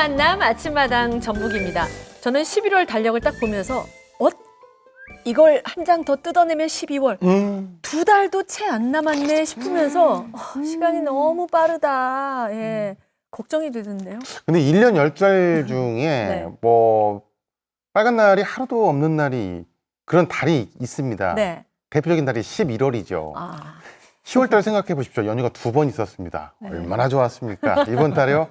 만남 아침마당 전북입니다. 저는 11월 달력을 딱 보면서 이걸 한 장 더 뜯어내면 12월. 두 달도 채 안 남았네 싶으면서 시간이 너무 빠르다. 예. 걱정이 되던데요. 근데 1년 10달 중에 네. 뭐 빨간 날이 하루도 없는 날이 그런 달이 있습니다. 네. 대표적인 달이 11월이죠. 아, 10월달 생각해 보십시오. 연휴가 2번 있었습니다. 네. 얼마나 좋았습니까? 이번 달에요?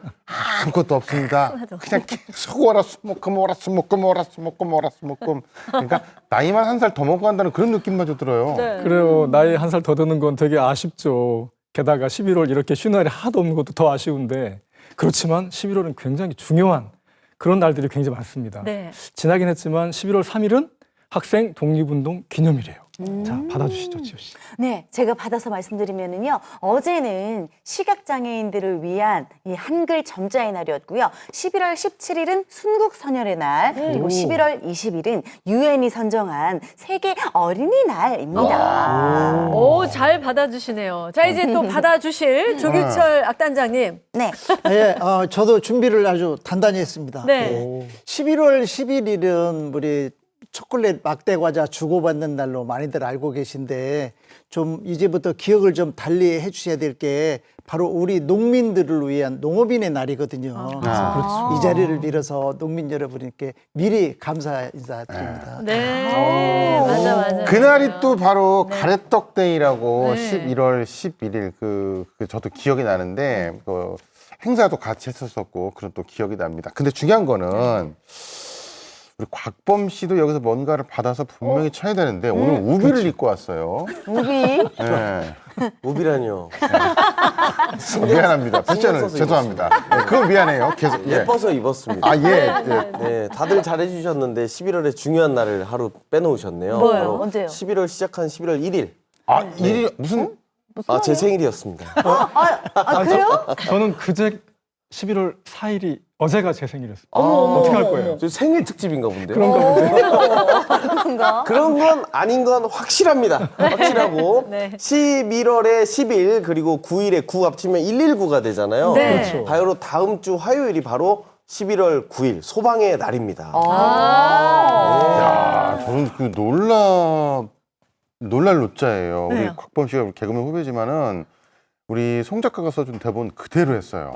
아무것도 없습니다. 하나도 그냥 계속 월화수목금 월화수목금 월화수목금 월화수목금. 그러니까 나이만 한 살 더 먹어간다는 그런 느낌마저 들어요. 네. 그래요. 나이 한 살 더 드는 건 되게 아쉽죠. 게다가 11월 이렇게 쉬는 날이 하나도 없는 것도 더 아쉬운데 그렇지만 11월은 굉장히 중요한 그런 날들이 굉장히 많습니다. 네. 지나긴 했지만 11월 3일은 학생 독립운동 기념일이에요. 자, 받아주시죠, 지효 씨. 네, 제가 받아서 말씀드리면은요. 어제는 시각장애인들을 위한 이 한글 점자의 날이었고요. 11월 17일은 순국선열의 날, 그리고 11월 20일은 유엔이 선정한 세계 어린이날입니다. 오, 잘 받아주시네요. 자, 이제 또 받아주실 조규철 악단장님. 네, 예, 저도 준비를 아주 단단히 했습니다. 네. 11월 11일은 우리 초콜릿 막대 과자 주고받는 날로 많이들 알고 계신데 좀 이제부터 기억을 좀 달리 해주셔야 될 게 바로 우리 농민들을 위한 농업인의 날이거든요. 그래서 이 자리를 빌어서 농민 여러분께 미리 감사 인사드립니다. 네. 맞아. 그날이 또 바로 가래떡데이라고 네. 11월 11일 그 저도 기억이 나는데 그 행사도 같이 했었었고 그런 또 기억이 납니다. 근데 중요한 거는 우리 곽범 씨도 여기서 뭔가를 받아서 분명히 쳐야 되는데 오늘 우비를 입고 왔어요. 우비. 네. 우비라뇨. 미안합니다. 부자는 써서 죄송합니다. 네, 그건 미안해요. 계속. 예. 예뻐서 입었습니다. 아, 예. 네, 다들 잘해주셨는데 11월에 중요한 날을 하루 빼놓으셨네요. 뭐예요? 바로 언제요? 11월 시작한 11월 1일. 아, 일이 무슨 제 생일이었습니다. 그래요? 저는 그제 11월 4일이 어제가 제 생일이었어요. 어떻게 할 거예요? 저 생일 특집인가 본데요. 그런가 본데. 그런가? 그런 건 아닌 건 확실합니다. 확실하고 네. 11월에 10일 그리고 9일에 9 합치면 119가 되잖아요. 네. 그렇죠. 바로 다음 주 화요일이 바로 11월 9일 소방의 날입니다. 야, 저는 그 놀랄 노자예요. 우리 네. 곽범 씨가 개그맨 후배지만은 우리 송 작가가 써준 대본 그대로 했어요.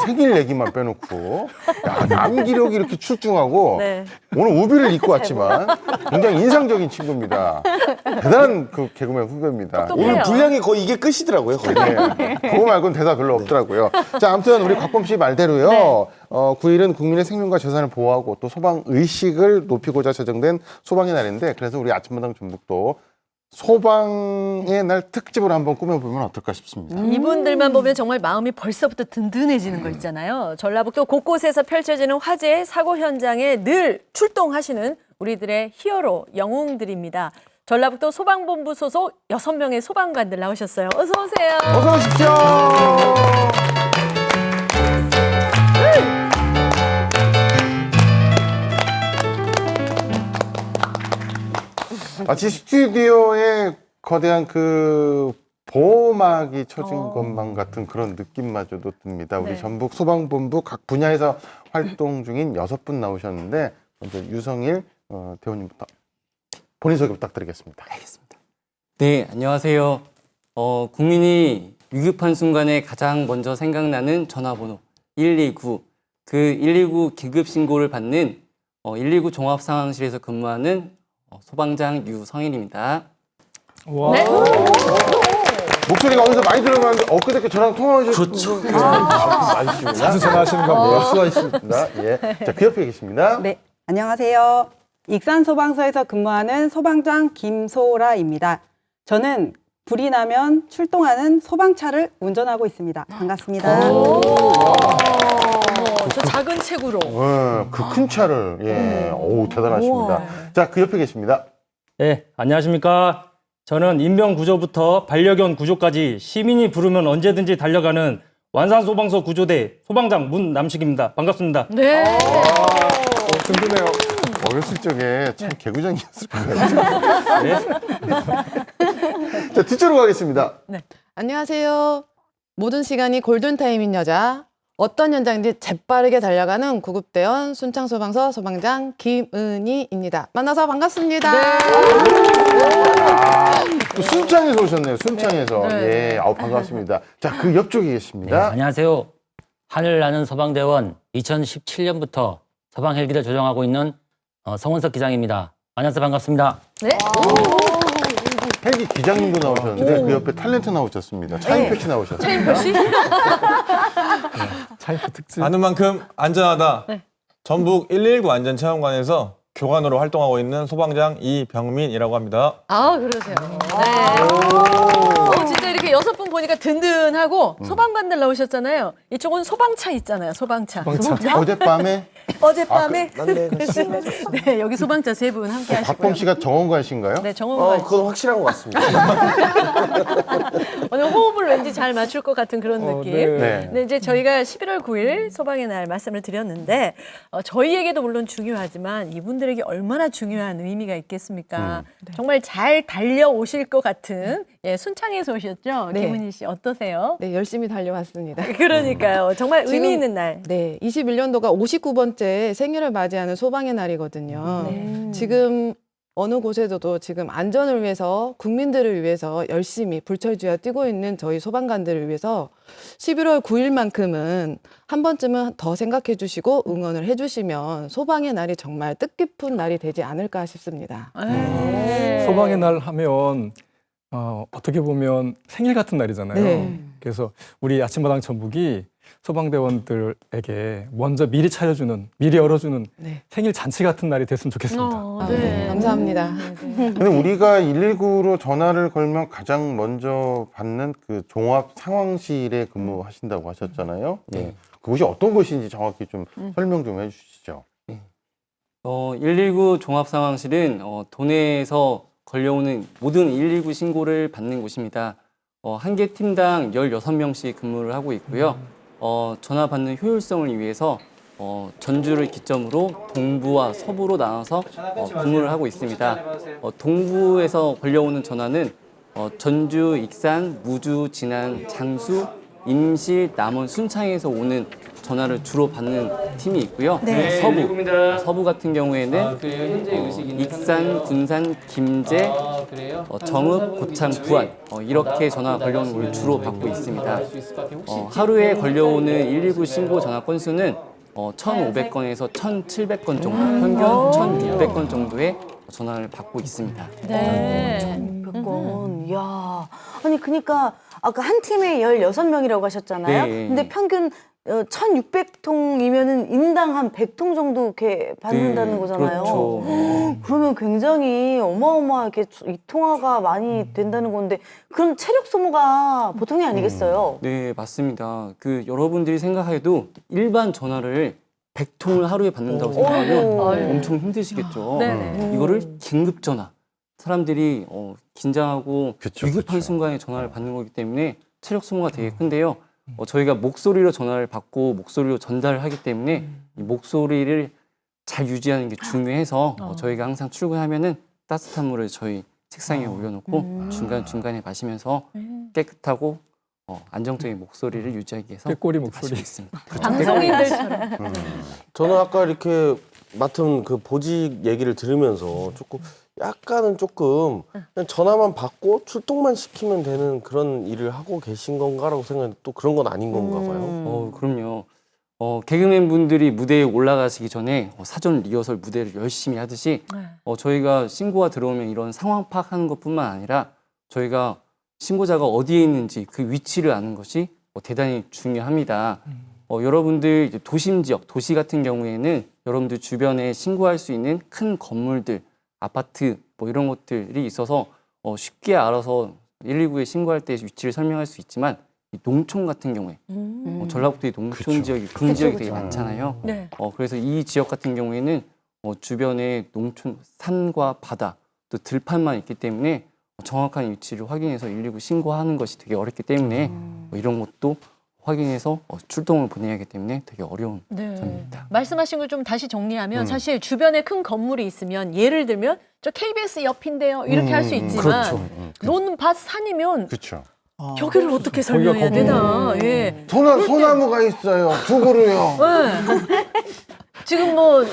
생일 얘기만 빼놓고 야, 남기력이 이렇게 출중하고 네. 오늘 우비를 입고 왔지만 굉장히 인상적인 친구입니다. 대단한 그 개그맨 후배입니다. 똑똑해요. 오늘 분량이 거의 이게 끝이더라고요. 거의. 네. 그거 말고는 대사 별로 없더라고요. 자, 아무튼 우리 곽범 씨 말대로요. 9일은 국민의 생명과 재산을 보호하고 또 소방 의식을 높이고자 제정된 소방의 날인데 그래서 우리 아침마당 전북도 소방의 날 특집으로 한번 꾸며보면 어떨까 싶습니다. 이분들만 보면 정말 마음이 벌써부터 든든해지는 거 있잖아요. 전라북도 곳곳에서 펼쳐지는 화재 사고 현장에 늘 출동하시는 우리들의 히어로 영웅들입니다. 전라북도 소방본부 소속 6명의 소방관들 나오셨어요. 어서 오세요. 어서 오십시오. 마치 스튜디오에 거대한 그 보호막이 쳐진 것만 같은 그런 느낌마저도 듭니다. 우리 네. 전북 소방본부 각 분야에서 활동 중인 6분 나오셨는데 먼저 유성일 대원님부터 본인 소개 부탁드리겠습니다. 네, 안녕하세요. 국민이 위급한 순간에 가장 먼저 생각나는 전화번호 129. 그 119 긴급 신고를 받는 119 종합상황실에서 근무하는 소방장 유성일입니다. 와. 네. 목소리가 어디서 많이 들어봤는데 엊그저께 저랑 통화하셨죠? 그렇죠. 자주 전화하시는가 보요 수고하셨습니다. 예. 자, 그 옆에 계십니다. 네, 안녕하세요. 익산소방서에서 근무하는 소방장 김소라입니다. 저는 불이 나면 출동하는 소방차를 운전하고 있습니다. 반갑습니다. 어머, 저 작은 책으로. 그 큰 차를, 대단하십니다. 자, 그 옆에 계십니다. 네, 안녕하십니까. 저는 인명구조부터 반려견 구조까지 시민이 부르면 언제든지 달려가는 완산소방서 구조대 소방장 문남식입니다. 반갑습니다. 네. 든든해요. 어렸을 적에 참 개구장이었을 거예요. 자, 뒤쪽으로 가겠습니다. 안녕하세요. 모든 시간이 골든타임인 여자 어떤 현장인지 재빠르게 달려가는 구급대원 순창소방서 소방장 김은희입니다. 만나서 반갑습니다. 또 순창에서 오셨네요. 순창에서. 네. 예, 아우 반갑습니다. 자, 그 옆쪽에 네, 계십니다. 안녕하세요. 하늘 나는 소방대원 2017년부터 소방 헬기를 조종하고 있는 성원석 기장입니다. 만나서 반갑습니다. 네. 헬기 기장님도 나오셨는데 그 옆에 탤런트 나오셨습니다. 차인표 씨 나오셨어요. 차인표 씨? 차이프 특집. 아는 만큼 안전하다. 네. 전북 119 안전체험관에서 교관으로 활동하고 있는 소방장 이병민이라고 합니다. 아, 그러세요. 네. 진짜 이렇게 6분 보니까 든든하고 소방관들 나오셨잖아요. 이쪽은 소방차 있잖아요. 소방차. 어젯밤에 어젯밤에 맞네. 네, 여기 소방차 3분 함께 하시고요. 박범 씨가 정원관신가요? 네, 정원관 씨. 그건 확실한 것 같습니다. 오늘 호흡을 왠지 잘 맞출 것 같은 그런 느낌. 네. 네, 이제 저희가 11월 9일 소방의 날 말씀을 드렸는데 저희에게도 물론 중요하지만 이분들에게 얼마나 중요한 의미가 있겠습니까? 정말 잘 달려오실 것 같은 순창에서 오셨죠? 네. 김은희 씨 어떠세요? 네, 열심히 달려왔습니다. 그러니까요. 정말 의미 지금- 있는 날. 네, 21년도가 59번째 생일을 맞이하는 소방의 날이거든요. 지금 어느 곳에서도 지금 안전을 위해서 국민들을 위해서 열심히 불철주야 뛰고 있는 저희 소방관들을 위해서 11월 9일만큼은 한 번쯤은 더 생각해 주시고 응원을 해 주시면 소방의 날이 정말 뜻깊은 날이 되지 않을까 싶습니다. 네. 소방의 날 하면 어떻게 보면 생일 같은 날이잖아요. 네. 그래서 우리 아침마당 전북이 소방대원들에게 먼저 미리 차려주는, 미리 열어주는 네. 생일 잔치 같은 날이 됐으면 좋겠습니다. 네, 감사합니다. 근데 우리가 119로 전화를 걸면 가장 먼저 받는 그 종합 상황실에 근무하신다고 하셨잖아요. 예. 그곳이 어떤 곳인지 정확히 좀 설명 좀 해주시죠. 119 종합상황실은 도내에서 걸려오는 모든 119 신고를 받는 곳입니다. 한 개 팀당 16명씩 근무를 하고 있고요. 전화 받는 효율성을 위해서 전주를 기점으로 동부와 서부로 나눠서 근무를 하고 있습니다. 동부에서 걸려오는 전화는 전주, 익산, 무주, 진안, 장수, 임실, 남원, 순창에서 오는 전화를 주로 받는 팀이 있고요. 서부 같은 경우에는 익산, 군산, 김제, 정읍, 고창, 부안 이렇게 전화 걸려오는 걸 주로 받고 있습니다. 하루에 걸려오는 119 신고 전화 건수는 1,500건에서 1,700건 정도, 평균 1,600건 정도의 전화를 받고 있습니다. 네. 100건. 이야. 아니, 그러니까 아까 한 팀에 16명이라고 하셨잖아요. 네. 근데 평균 1,600통이면은 인당 한 100통 정도 이렇게 받는다는 네, 거잖아요. 그렇죠. 그러면 굉장히 어마어마하게 이 통화가 많이 된다는 건데 그럼 체력 소모가 보통이 아니겠어요? 네, 맞습니다. 여러분들이 생각해도 일반 전화를 100통을 하루에 받는다고 생각하면 엄청 힘드시겠죠. 네네. 이거를 긴급 전화. 사람들이 긴장하고 그쵸, 위급한 그쵸. 순간에 전화를 받는 거기 때문에 체력 소모가 되게 큰데요. 저희가 목소리로 전화를 받고 목소리로 전달을 하기 때문에 이 목소리를 잘 유지하는 게 중요해서 저희가 항상 출근하면은 따뜻한 물을 저희 책상에 올려놓고 중간중간에 마시면서 깨끗하고 안정적인 목소리를 유지하기 위해서 꾀꼬리 목소리. 마시고 있습니다. 방송인들처럼. 저는 아까 이렇게 맡은 그 보직 얘기를 들으면서 약간은 조금 그냥 전화만 받고 출동만 시키면 되는 그런 일을 하고 계신 건가라고 생각했는데 또 그런 건 아닌 건가 봐요. 그럼요. 개그맨 분들이 무대에 올라가시기 전에 사전 리허설 무대를 열심히 하듯이 저희가 신고가 들어오면 이런 상황 파악하는 것뿐만 아니라 저희가 신고자가 어디에 있는지 그 위치를 아는 것이 대단히 중요합니다. 여러분들 이제 도심 지역, 도시 같은 경우에는 여러분들 주변에 신고할 수 있는 큰 건물들, 아파트 이런 것들이 있어서 쉽게 알아서 119에 신고할 때 위치를 설명할 수 있지만 이 농촌 같은 경우에 전라북도의 농촌 지역이 군 지역이 되게 많잖아요. 네. 그래서 이 지역 같은 경우에는 주변에 농촌 산과 바다 또 들판만 있기 때문에 정확한 위치를 확인해서 119 신고하는 것이 되게 어렵기 때문에 이런 것도 확인해서 출동을 보내야 하기 때문에 되게 어려운 점입니다. 말씀하신 걸 좀 다시 정리하면 사실 주변에 큰 건물이 있으면 예를 들면 저 KBS 옆인데요 이렇게 할 수 있지만 그렇죠. 논밭 산이면 그렇죠. 여기를 어떻게 설명해야 되나? 예. 소나무가 있어요. 두 그루요. 네. 지금 뭐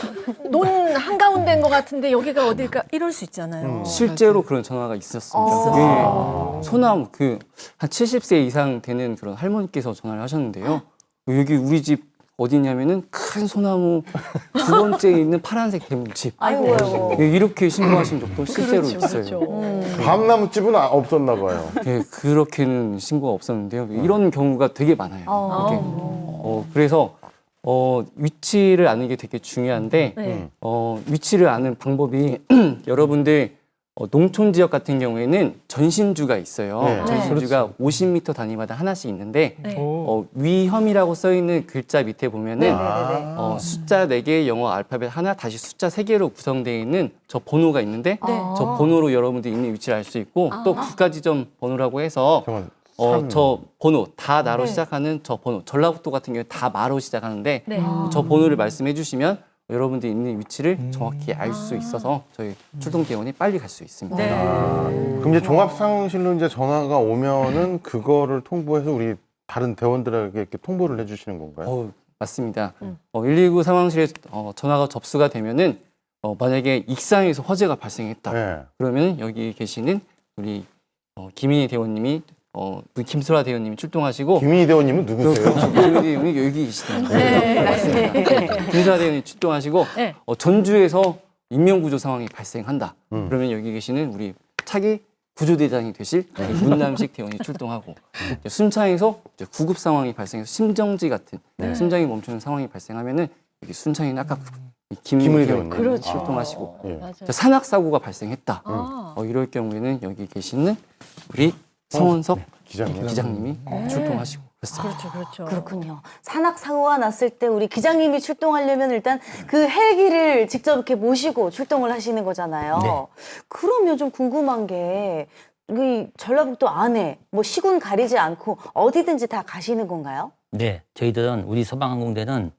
논 한가운데인 것 같은데 여기가 어딜까 이럴 수 있잖아요. 실제로 그런 전화가 있었습니다. 예. 소나무 한 70세 이상 되는 그런 할머니께서 전화를 하셨는데요. 여기 우리 집 어디냐면은 큰 소나무 두 번째에 있는 파란색 대문집. 아이고. 예, 이렇게 신고하신 적도 실제로 그렇죠, 있어요. 그렇죠. 밤나무집은 없었나 봐요. 예, 그렇게는 신고가 없었는데요. 이런 경우가 되게 많아요. 이렇게. 그래서 위치를 아는 게 되게 중요한데 네. 위치를 아는 방법이 여러분들 농촌 지역 같은 경우에는 전신주가 있어요. 네. 전신주가 50m 단위마다 하나씩 있는데 네. 위험이라고 써 있는 글자 밑에 보면은 네네네. 숫자 4개, 영어 알파벳 하나, 다시 숫자 3개로 구성되어 있는 저 번호가 있는데 네. 저 번호로 여러분들이 있는 위치를 알 수 있고 또 국가지점 번호라고 해서 잠깐만. 저 번호 다 나로 시작하는 저 번호 전라북도 같은 경우에 다 마로 시작하는데 네. 저 번호를 말씀해 주시면 여러분들이 있는 위치를 정확히 알 수 있어서 저희 출동대원이 빨리 갈 수 있습니다. 네. 그럼 이제 종합상실로 이제 전화가 오면은 그거를 통보해서 우리 다른 대원들에게 이렇게 통보를 해주시는 건가요? 맞습니다. 119 상황실에 전화가 접수가 되면은 만약에 익산에서 화재가 발생했다. 네. 그러면 여기 계시는 우리 김인희 대원님이 김소라 대원님이 출동하시고 김인희 대원님은 누구세요? 김인희 대원이 여기 계시습니다. 네. 맞습니다. 김소라 대원이 출동하시고 네. 전주에서 인명구조 상황이 발생한다. 그러면 여기 계시는 우리 차기 구조대장이 되실 문남식 대원이 출동하고 순창에서 이제 구급 상황이 발생해서 심정지 같은 심장이 멈추는 상황이 발생하면은 여기 순창에는 아까 김인희 대원님 그렇죠. 출동하시고 맞아요. 산악 사고가 발생했다. 아. 이럴 경우에는 여기 계시는 우리 성원석 기장님. 기장님이 출동하시고 그렇습니다. 그렇죠, 그렇죠. 그렇군요. 산악 사고가 났을 때 우리 기장님이 출동하려면 일단 그 헬기를 직접 이렇게 모시고 출동을 하시는 거잖아요. 네. 그러면 좀 궁금한 게 이 전라북도 안에 뭐 시군 가리지 않고 어디든지 다 가시는 건가요? 네, 저희들은 우리 소방항공대는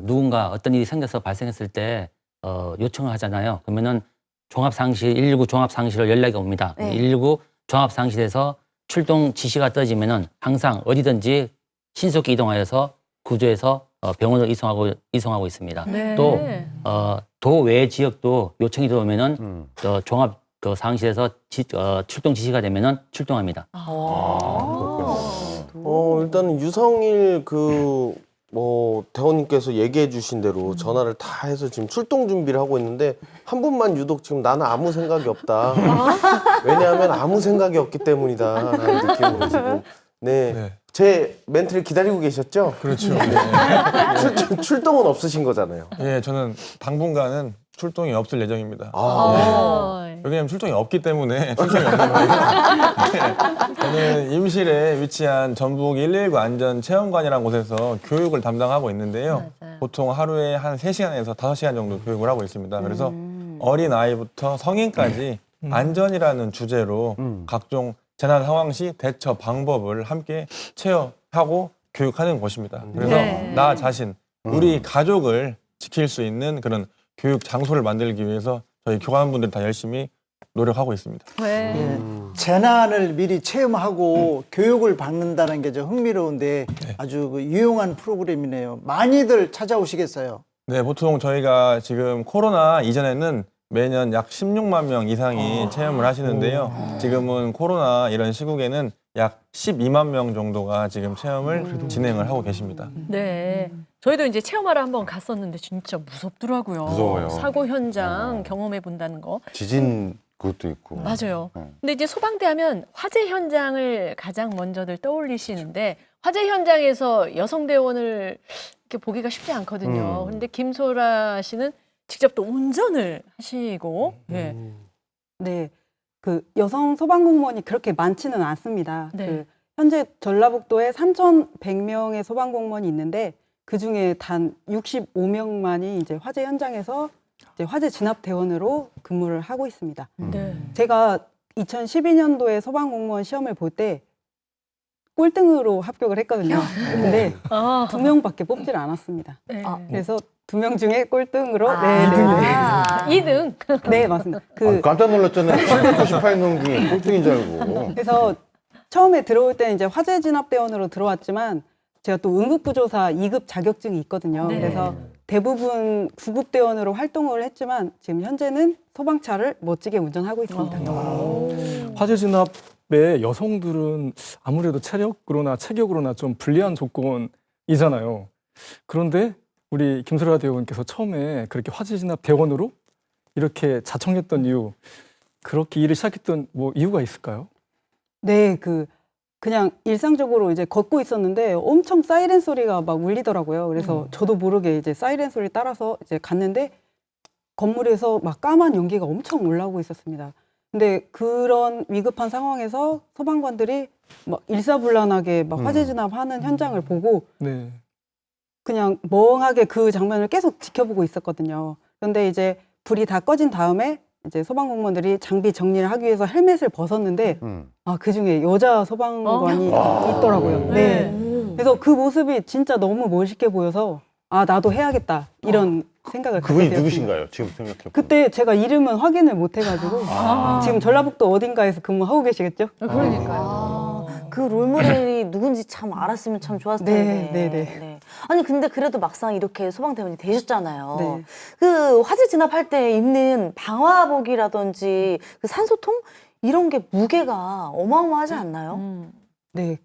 누군가 어떤 일이 생겨서 발생했을 때 요청을 하잖아요. 그러면은 종합상실 119 종합상실로 연락이 옵니다. 네. 119 종합상실에서 출동 지시가 떠지면은 항상 어디든지 신속히 이동하여서 구조해서 병원으로 이송하고 있습니다. 네. 또 도외 지역도 요청이 들어오면은 종합 상실에서 출동 지시가 되면은 출동합니다. 일단은 유성일 대원님께서 얘기해 주신 대로 전화를 다 해서 지금 출동 준비를 하고 있는데 한 분만 유독 지금 나는 아무 생각이 없다. 왜냐하면 아무 생각이 없기 때문이다라는 느낌으로 지금 제 멘트를 기다리고 계셨죠? 그렇죠. 출동은 없으신 거잖아요. 예, 저는 당분간은 출동이 없을 예정입니다. 왜냐하면 출동이 없기 때문에 출동이 없는 거예요. 네. 저는 임실에 위치한 전북 119 안전체험관이라는 곳에서 교육을 담당하고 있는데요. 맞아요. 보통 하루에 한 3시간에서 5시간 정도 교육을 하고 있습니다. 그래서 어린아이부터 성인까지 안전이라는 주제로 각종 재난 상황 시 대처 방법을 함께 체험하고 교육하는 곳입니다. 그래서 나 자신, 우리 가족을 지킬 수 있는 그런 교육 장소를 만들기 위해서 저희 교관분들 다 열심히 노력하고 있습니다. 네. 재난을 미리 체험하고 교육을 받는다는 게 좀 흥미로운데 아주 유용한 프로그램이네요. 많이들 찾아오시겠어요? 네, 보통 저희가 지금 코로나 이전에는 매년 약 16만 명 이상이 체험을 하시는데요. 지금은 코로나 이런 시국에는 약 12만 명 정도가 지금 체험을 진행을 하고 계십니다. 네. 저희도 이제 체험하러 한번 갔었는데 진짜 무섭더라고요. 무서워요. 사고 현장 경험해 본다는 거. 지진 그것도 있고. 맞아요. 근데 이제 소방대 하면 화재 현장을 가장 먼저들 떠올리시는데 화재 현장에서 여성 대원을 이렇게 보기가 쉽지 않거든요. 그런데 김소라 씨는 직접 또 운전을 하시고 네, 그 여성 소방공무원이 그렇게 많지는 않습니다. 네. 그 현재 전라북도에 3,100명의 소방공무원이 있는데 그 중에 단 65명만이 이제 화재 현장에서 이제 화재 진압 대원으로 근무를 하고 있습니다. 네. 제가 2012년도에 소방공무원 시험을 볼 때 꼴등으로 합격을 했거든요. 근데 2명밖에 뽑질 않았습니다. 네. 그래서 2명 중에 꼴등으로 아. 2등. 네, 맞습니다. 깜짝 놀랐잖아요. 798 넘기 꼴등인 줄 알고. 그래서 처음에 들어올 때는 이제 화재 진압 대원으로 들어왔지만 제가 또 응급구조사 2급 자격증이 있거든요. 네. 그래서 대부분 구급 대원으로 활동을 했지만 지금 현재는 소방차를 멋지게 운전하고 있습니다. 화재 진압에 여성들은 아무래도 체력으로나 체격으로나 좀 불리한 조건이잖아요. 그런데 우리 김소라 대원께서 처음에 그렇게 화재 진압 대원으로 이렇게 자청했던 이유, 그렇게 일을 시작했던 뭐 이유가 있을까요? 네, 그냥 일상적으로 이제 걷고 있었는데 엄청 사이렌 소리가 막 울리더라고요. 그래서 저도 모르게 이제 사이렌 소리 따라서 이제 갔는데 건물에서 막 까만 연기가 엄청 올라오고 있었습니다. 근데 그런 위급한 상황에서 소방관들이 막 일사불란하게 막 화재 진압하는 현장을 보고 네. 그냥 멍하게 그 장면을 계속 지켜보고 있었거든요. 그런데 이제 불이 다 꺼진 다음에 이제 소방공무원들이 장비 정리를 하기 위해서 헬멧을 벗었는데 그 중에 여자 소방관이 있더라고요. 네. 그래서 그 모습이 진짜 너무 멋있게 보여서 나도 해야겠다 이런 생각을 갖게 그분이 되었습니다. 누구신가요? 지금 생각해보면. 그때 제가 이름은 확인을 못 해가지고 지금 전라북도 어딘가에서 근무하고 계시겠죠? 그러니까요. 그 롤모델이 누군지 참 알았으면 참 좋았을 텐데. 네. 아니 근데 그래도 막상 이렇게 소방대원이 되셨잖아요. 네. 그 화재 진압할 때 입는 방화복이라든지 그 산소통 이런 게 무게가 어마어마하지 않나요? 네.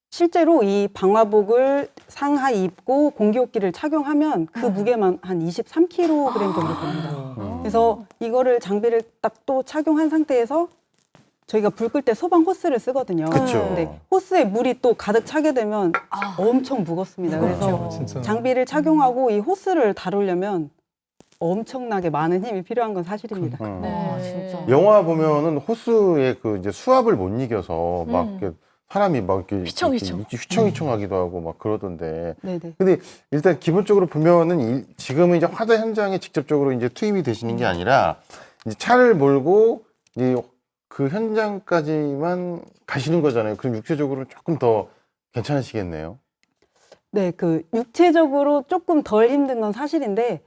실제로 이 방화복을 상하이 입고 공기호흡기를 착용하면 그 무게만 한 23kg 정도 됩니다. 그래서 이거를 장비를 딱 또 착용한 상태에서 저희가 불 끌 때 소방 호스를 쓰거든요. 그쵸. 근데 호스에 물이 또 가득 차게 되면 엄청 무겁습니다. 그래서 진짜. 장비를 착용하고 이 호스를 다루려면 엄청나게 많은 힘이 필요한 건 사실입니다. 진짜. 영화 보면은 호수의 그 이제 수압을 못 이겨서 막 이렇게 사람이 막 이렇게 휘청휘청. 휘청휘청하기도 하고 막 그러던데. 네네. 근데 일단 기본적으로 보면은 지금은 이제 화재 현장에 직접적으로 이제 투입이 되시는 게 아니라 이제 차를 몰고 그 현장까지만 가시는 거잖아요. 그럼 육체적으로 조금 더 괜찮으시겠네요. 네, 육체적으로 조금 덜 힘든 건 사실인데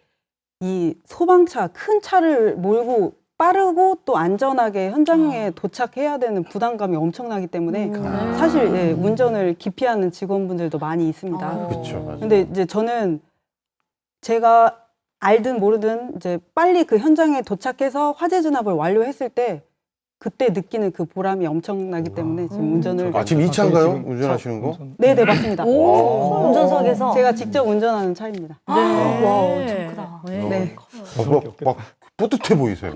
이 소방차, 큰 차를 몰고 빠르고 또 안전하게 현장에 도착해야 되는 부담감이 엄청나기 때문에 사실 운전을 기피하는 직원분들도 많이 있습니다. 그렇죠. 맞아요. 근데 이제 저는 제가 알든 모르든 이제 빨리 그 현장에 도착해서 화재 진압을 완료했을 때 그때 느끼는 그 보람이 엄청나기 때문에 지금 운전을 지금 이 차인가요? 지금 운전하시는 거? 네, 맞습니다. 운전석에서 제가 직접 운전하는 차입니다. 와, 엄청 크다. 네. 막 뿌듯해 보이세요.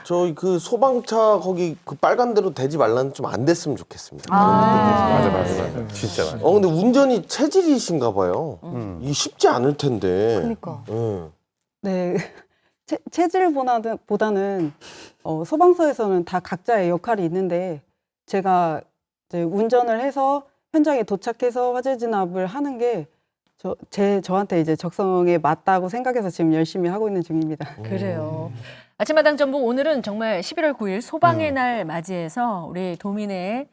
저희 그 소방차 거기 그 빨간 데로 대지 말라는 좀 안 됐으면 좋겠습니다. 맞아. 진짜 맞아. 근데 운전이 체질이신가 봐요. 이게 쉽지 않을 텐데. 그러니까. 네. 체질보다는 소방서에서는 다 각자의 역할이 있는데 제가 이제 운전을 해서 현장에 도착해서 화재 진압을 하는 게 저한테 이제 적성에 맞다고 생각해서 지금 열심히 하고 있는 중입니다. 그래요. 아침마당 전북 오늘은 정말 11월 9일 소방의 날 맞이해서 우리 도민의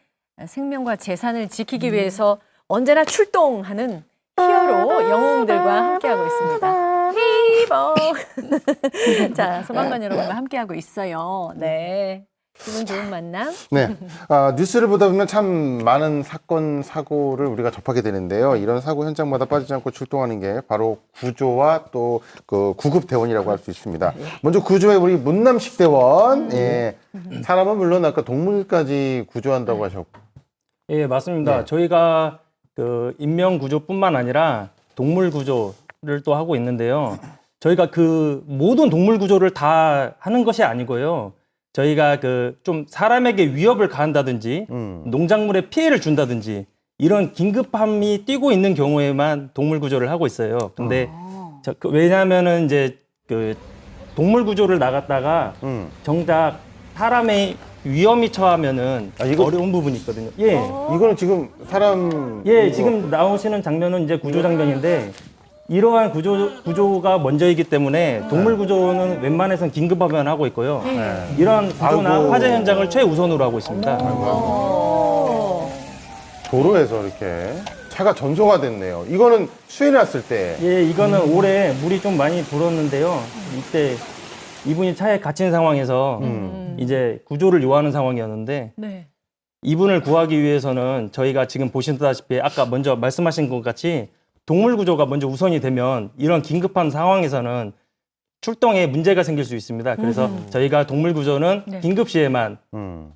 생명과 재산을 지키기 위해서 언제나 출동하는 히어로 영웅들과 함께하고 있습니다. 히버. 자, 소방관 여러분과 함께하고 있어요. 네. 기분 좋은 만남. 네. 뉴스를 보다 보면 참 많은 사건, 사고를 우리가 접하게 되는데요. 이런 사고 현장마다 빠지지 않고 출동하는 게 바로 구조와 또 그 구급 대원이라고 할 수 있습니다. 먼저 구조의 우리 문남식 대원. 예. 사람은 물론 아까 동물까지 구조한다고 하셨고. 예, 맞습니다. 저희가 그 인명 구조뿐만 아니라 동물 구조를 또 하고 있는데요. 저희가 그 모든 동물 구조를 다 하는 것이 아니고요. 저희가 그 좀 사람에게 위협을 가한다든지 농작물에 피해를 준다든지 이런 긴급함이 뛰고 있는 경우에만 동물 구조를 하고 있어요. 근데 왜냐하면은 이제 그 동물 구조를 나갔다가 정작 사람의 위험이 처하면은 어려운 부분이 있거든요. 예. 이거는 지금 사람. 예, 지금 나오시는 장면은 이제 구조 장면인데 이러한 구조가 먼저이기 때문에 동물 구조는 웬만해서는 긴급하면 하고 있고요. 이러한 구조나 아이고. 화재 현장을 최우선으로 하고 있습니다. 도로에서 이렇게 차가 전소가 됐네요. 이거는 수해 났을 때. 예, 이거는 올해 물이 좀 많이 불었는데요. 이때 이분이 차에 갇힌 상황에서 이제 구조를 요하는 상황이었는데 네. 이분을 구하기 위해서는 저희가 지금 보시다시피 아까 먼저 말씀하신 것 같이 동물 구조가 먼저 우선이 되면 이런 긴급한 상황에서는 출동에 문제가 생길 수 있습니다. 그래서 저희가 동물 구조는 네. 긴급 시에만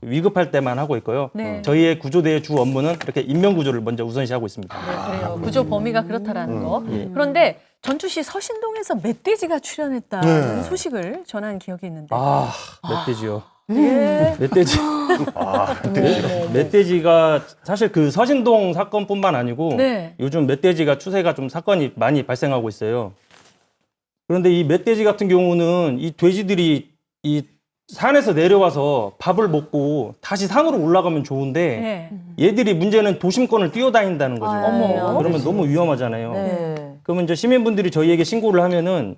위급할 때만 하고 있고요. 네. 저희의 구조대의 주 업무는 이렇게 인명 구조를 먼저 우선시하고 있습니다. 네, 그래요. 구조 범위가 그렇다라는 거. 예. 그런데 전주시 서신동에서 멧돼지가 출현했다는 소식을 전한 기억이 있는데. 아, 멧돼지요. 예. 멧돼지. 멧돼지가 사실 그 서신동 사건뿐만 아니고 네. 요즘 멧돼지가 추세가 좀 사건이 많이 발생하고 있어요. 그런데 이 멧돼지 같은 경우는 이 돼지들이 이 산에서 내려와서 밥을 먹고 다시 산으로 올라가면 좋은데 네. 얘들이 문제는 도심권을 뛰어다닌다는 거죠. 어머. 그러면 너무 위험하잖아요. 네. 그러면 이제 시민분들이 저희에게 신고를 하면은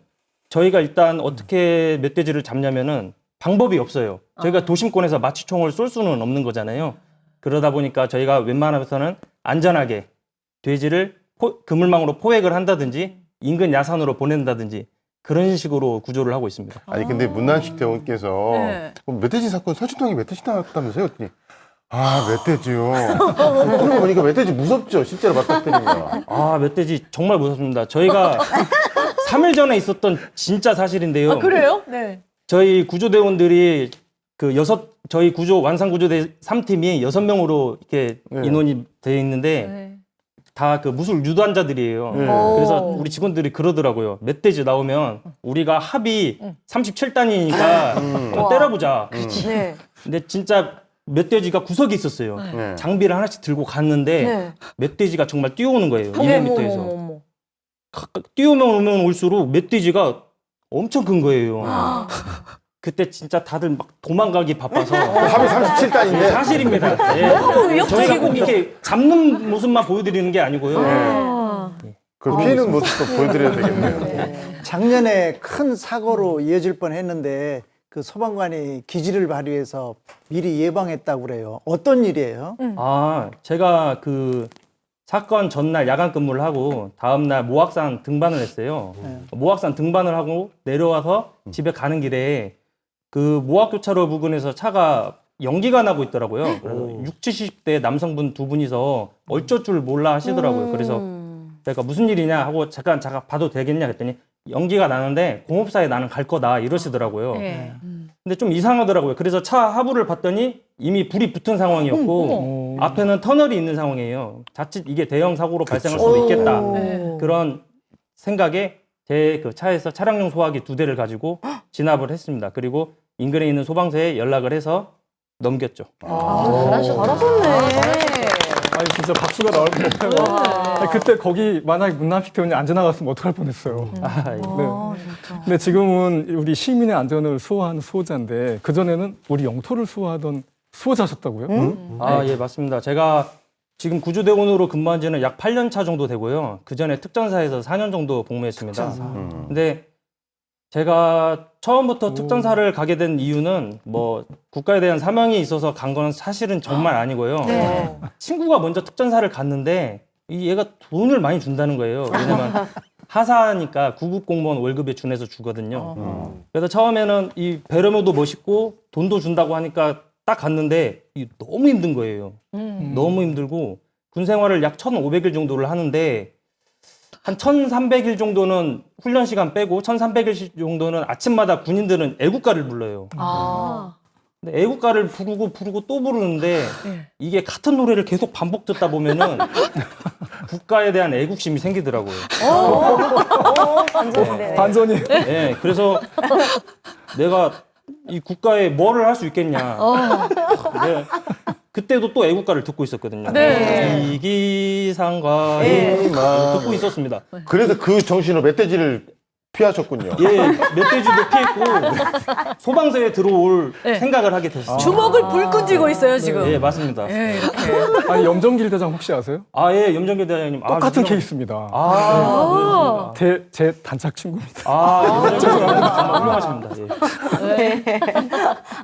저희가 일단 어떻게 멧돼지를 잡냐면은 방법이 없어요. 저희가 도심권에서 마취총을 쏠 수는 없는 거잖아요. 그러다 보니까 저희가 웬만하면서는 안전하게 돼지를 그물망으로 포획을 한다든지 인근 야산으로 보낸다든지 그런 식으로 구조를 하고 있습니다. 아니 근데 문난식 대원께서 네. 멧돼지 사건 서초동에 멧돼지 나왔다면서요? 그랬더니 아 멧돼지요. 그러고 보니까 멧돼지 무섭죠. 실제로 맞닥뜨리면. 아, 멧돼지 정말 무섭습니다. 저희가 3일 전에 있었던 진짜 사실인데요. 아, 그래요? 네. 저희 구조대원들이 저희 구조 완상구조대 3팀이 6명으로 이렇게 네. 인원이 되어 있는데 네. 다 그 무술 유도환자들이에요. 네. 그래서 우리 직원들이 그러더라고요. 멧돼지 나오면 우리가 합이 37단이니까 때려보자. 네. 근데 진짜 멧돼지가 구석이 있었어요. 네. 장비를 하나씩 들고 갔는데 네. 멧돼지가 정말 뛰어오는 거예요. 어머, 200m에서. 어머, 어머. 뛰어오면 올수록 멧돼지가 엄청 큰 거예요. 그때 진짜 다들 막 도망가기 바빠서 합이 37단인데. 사실입니다. 예. 너무 위협적이군요. 저희가 꼭 이렇게 잡는 모습만 보여드리는 게 아니고요. 아. 그 피는 모습도 보여드려야 되겠네요. 작년에 큰 사고로 이어질 뻔했는데 그 소방관이 기지를 발휘해서 미리 예방했다고 그래요. 어떤 일이에요? 아, 제가 그 사건 전날 야간 근무를 하고 다음날 모악산 등반을 했어요. 모악산 등반을 하고 내려와서 집에 가는 길에 그 모악교차로 부근에서 차가 연기가 나고 있더라고요. 그래서 60, 70대 남성분 두 분이서 어쩔 줄 몰라 하시더라고요. 그래서 제가 무슨 일이냐 하고 잠깐 봐도 되겠냐 했더니 연기가 나는데 공업사에 나는 갈 거다 이러시더라고요. 네. 근데 좀 이상하더라고요. 그래서 차 하부를 봤더니 이미 불이 붙은 상황이었고 앞에는 터널이 있는 상황이에요. 자칫 이게 대형 사고로 발생할 수도 있겠다. 네. 그런 생각에 제 그 차에서 차량용 소화기 2대를 가지고 진압을 했습니다. 그리고 인근에 있는 소방서에 연락을 해서 넘겼죠. 잘하셨네. 아니 진짜 박수가 나올 것 같아요. 아니, 그때 거기 만약에 문남식 대원이 안 지나갔으면 어떡할 뻔했어요. 아, 예. 네. 근데 지금은 우리 시민의 안전을 수호하는 수호자인데 그전에는 우리 영토를 수호하던 수호자셨다고요? 아, 예, 맞습니다. 제가 지금 구조대원으로 근무한 지는 약 8년 차 정도 되고요. 그 전에 특전사에서 4년 정도 복무했습니다. 근데 제가 처음부터 특전사를 가게 된 이유는 뭐 국가에 대한 사명이 있어서 간 건 사실은 정말 아니고요. 네. 친구가 먼저 특전사를 갔는데 얘가 돈을 많이 준다는 거예요. 왜냐면 하사니까 구급 공무원 월급에 준해서 주거든요. 그래서 처음에는 이 배려모도 멋있고 돈도 준다고 하니까 딱 갔는데 너무 힘든 거예요. 너무 힘들고 군 생활을 약 1,500일 정도를 하는데 한 1,300일 정도는 훈련 시간 빼고 1,300일 정도는 아침마다 군인들은 애국가를 불러요. 근데 애국가를 부르고 또 부르는데 이게 같은 노래를 계속 반복 듣다 보면은 국가에 대한 애국심이 생기더라고요. 반전이네. 반전이. 네, 그래서 내가 이 국가에 뭐를 할 수 있겠냐. 네, 그때도 또 애국가를 듣고 있었거든요. 네. 이기상과 듣고 있었습니다. 그래서 그 정신으로 멧돼지를 피하셨군요. 예, 멧돼지도 피했고 소방서에 들어올 생각을 하게 됐어요. 주먹을 불끈 쥐고 있어요, 지금. 예, 맞습니다. 예, 이렇게. 아니 염정길 대장 혹시 아세요? 아, 예, 염정길 대장님. 똑같은 유명- 케이스입니다. 아, 제 단짝 친구입니다. 정말 훌륭하십니다. 예.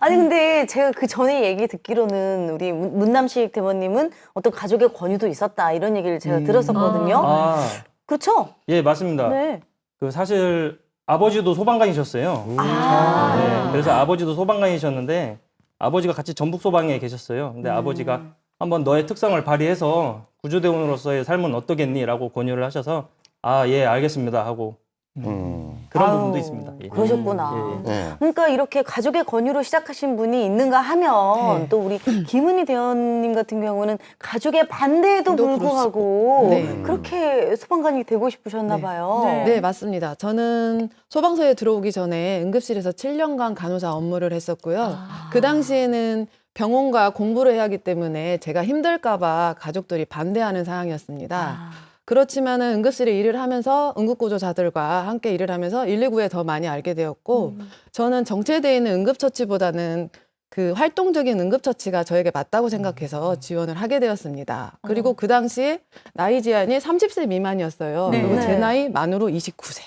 아니 근데 제가 그 전에 얘기 듣기로는 우리 문남식 대원님은 어떤 가족의 권유도 있었다 이런 얘기를 제가 들었었거든요. 아, 그렇죠? 예, 맞습니다. 네. 그 사실 아버지도 소방관이셨어요. 네, 그래서 아버지도 소방관이셨는데 아버지가 같이 전북 소방에 계셨어요. 근데 아버지가 한번 너의 특성을 발휘해서 구조대원으로서의 삶은 어떠겠니?라고 권유를 하셔서 아, 예, 알겠습니다 하고 그런 아유, 부분도 있습니다. 예. 그러셨구나. 예, 예. 네. 그러니까 이렇게 가족의 권유로 시작하신 분이 있는가 하면 네. 또 우리 김은희 대원님 같은 경우는 가족의 반대에도 또 불구하고 네. 그렇게 소방관이 되고 싶으셨나 네. 봐요. 네, 맞습니다. 저는 소방서에 들어오기 전에 응급실에서 7년간 간호사 업무를 했었고요. 그 당시에는 병원과 공부를 해야 하기 때문에 제가 힘들까봐 가족들이 반대하는 상황이었습니다. 그렇지만은 응급실에 일을 하면서 응급구조자들과 함께 일을 하면서 119에 더 많이 알게 되었고, 저는 정체되어 있는 응급처치보다는 그 활동적인 응급처치가 저에게 맞다고 생각해서 지원을 하게 되었습니다. 그리고 그 당시에 나이 제한이 30세 미만이었어요. 네. 그리고 제 네. 나이 만으로 29세.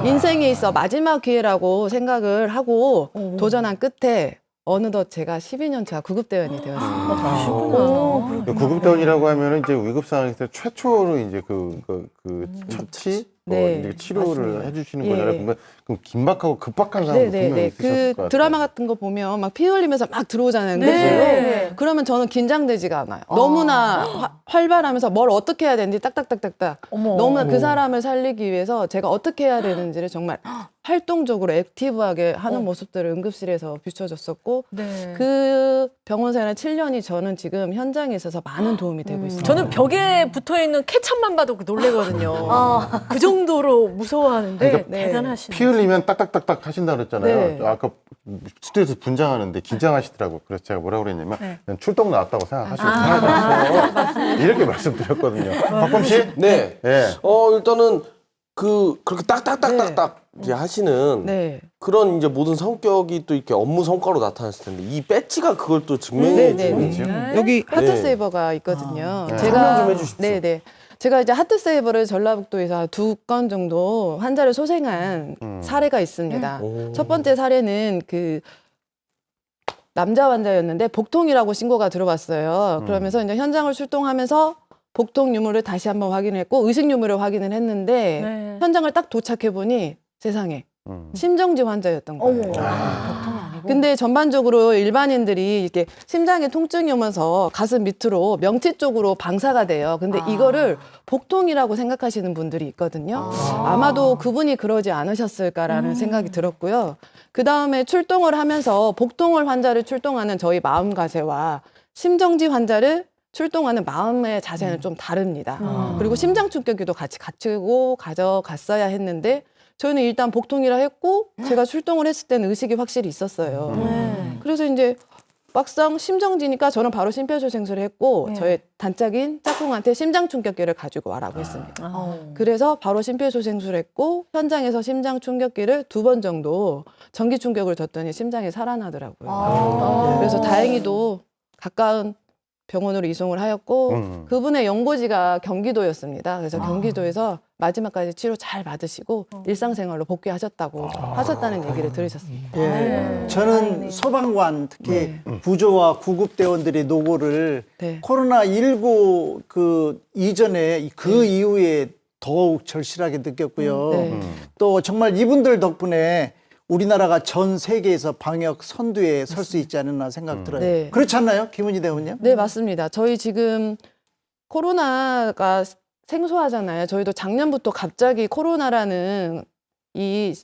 인생에 있어 마지막 기회라고 생각을 하고 도전한 끝에 어느덧 제가 12년 차 구급대원이 되었습니다. 구급대원이라고 하면은 이제 위급 상황에서 최초로 이제 그 처치, 네, 이제 치료를 맞습니다. 해주시는 예. 거잖아요. 그러면 그럼 긴박하고 급박한 상황도 분명히 네네네. 있으셨을 그 것 같아요. 드라마 같은 거 보면 막 피 흘리면서 막 들어오잖아요. 네. 응급실로. 네. 그러면 저는 긴장되지가 않아요. 너무나 활발하면서 뭘 어떻게 해야 되는지 딱딱딱딱딱. 어머. 너무나 그 사람을 살리기 위해서 제가 어떻게 해야 되는지를 정말 활동적으로 액티브하게 하는 모습들을 응급실에서 비춰줬었고 네. 그 병원 생활 7년이 저는 지금 현장에 있어서 많은 도움이 되고 있습니다. 저는 벽에 붙어 있는 케찹만 봐도 놀래거든요. 그 정도로 무서워하는데 그러니까 대단하시네요. 피 흘리면 딱딱딱딱 하신다 그랬잖아요. 네. 아까 스튜디오에서 분장하는데 긴장하시더라고요. 그래서 제가 뭐라고 그랬냐면 그냥 출동 나왔다고 생각하시고 이렇게 말씀드렸거든요. 박범 씨? 네. 예. 일단은 그렇게 딱딱딱딱딱 이렇게 하시는 네. 그런 이제 모든 성격이 또 이렇게 업무 성과로 나타났을 텐데 이 배지가 그걸 또 증명해 네, 주는 네, 거죠. 여기 네. 하트세이버가 있거든요. 네. 설명 좀 해주십시오. 네네. 제가 이제 하트세이버를 전라북도에서 2건 정도 환자를 소생한 사례가 있습니다. 오. 첫 번째 사례는 그 남자 환자였는데 복통이라고 신고가 들어왔어요. 그러면서 이제 현장을 출동하면서 복통 유무를 다시 한번 확인했고 의식 유무를 확인을 했는데 네. 현장을 딱 도착해 보니 세상에 심정지 환자였던 거예요. 복통이 아니고. 근데 전반적으로 일반인들이 이렇게 심장에 통증이 오면서 가슴 밑으로 명치 쪽으로 방사가 돼요. 근데 이거를 복통이라고 생각하시는 분들이 있거든요. 아마도 그분이 그러지 않으셨을까라는 생각이 들었고요. 그 다음에 출동을 하면서 복통을 환자를 출동하는 저희 마음가세와 심정지 환자를 출동하는 마음의 자세는 좀 다릅니다. 그리고 심장 충격기도 같이 갖추고 가져갔어야 했는데 저희는 일단 복통이라 했고 제가 출동을 했을 때는 의식이 확실히 있었어요. 그래서 이제 막상 심정지니까 저는 바로 심폐소생술을 했고 저의 단짝인 짝꿍한테 심장 충격기를 가지고 와라고 했습니다. 그래서 바로 심폐소생술을 했고 현장에서 심장 충격기를 2번 정도 전기 충격을 줬더니 심장이 살아나더라고요. 그래서 다행히도 가까운 병원으로 이송을 하였고 그분의 연고지가 경기도였습니다. 그래서 경기도에서 마지막까지 치료 잘 받으시고 일상생활로 복귀하셨다고 하셨다는 얘기를 들으셨습니다. 예. 저는 소방관 특히 구조와 구급대원들의 노고를 네. 코로나19 그 이전에 그 이후에 더욱 절실하게 느꼈고요. 네. 또 정말 이분들 덕분에 우리나라가 전 세계에서 방역 선두에 설 수 있지 않았나 생각 들어요. 네. 그렇지 않나요? 김은희 대원님? 네, 맞습니다. 저희 지금 코로나가 생소하잖아요. 저희도 작년부터 갑자기 코로나라는 이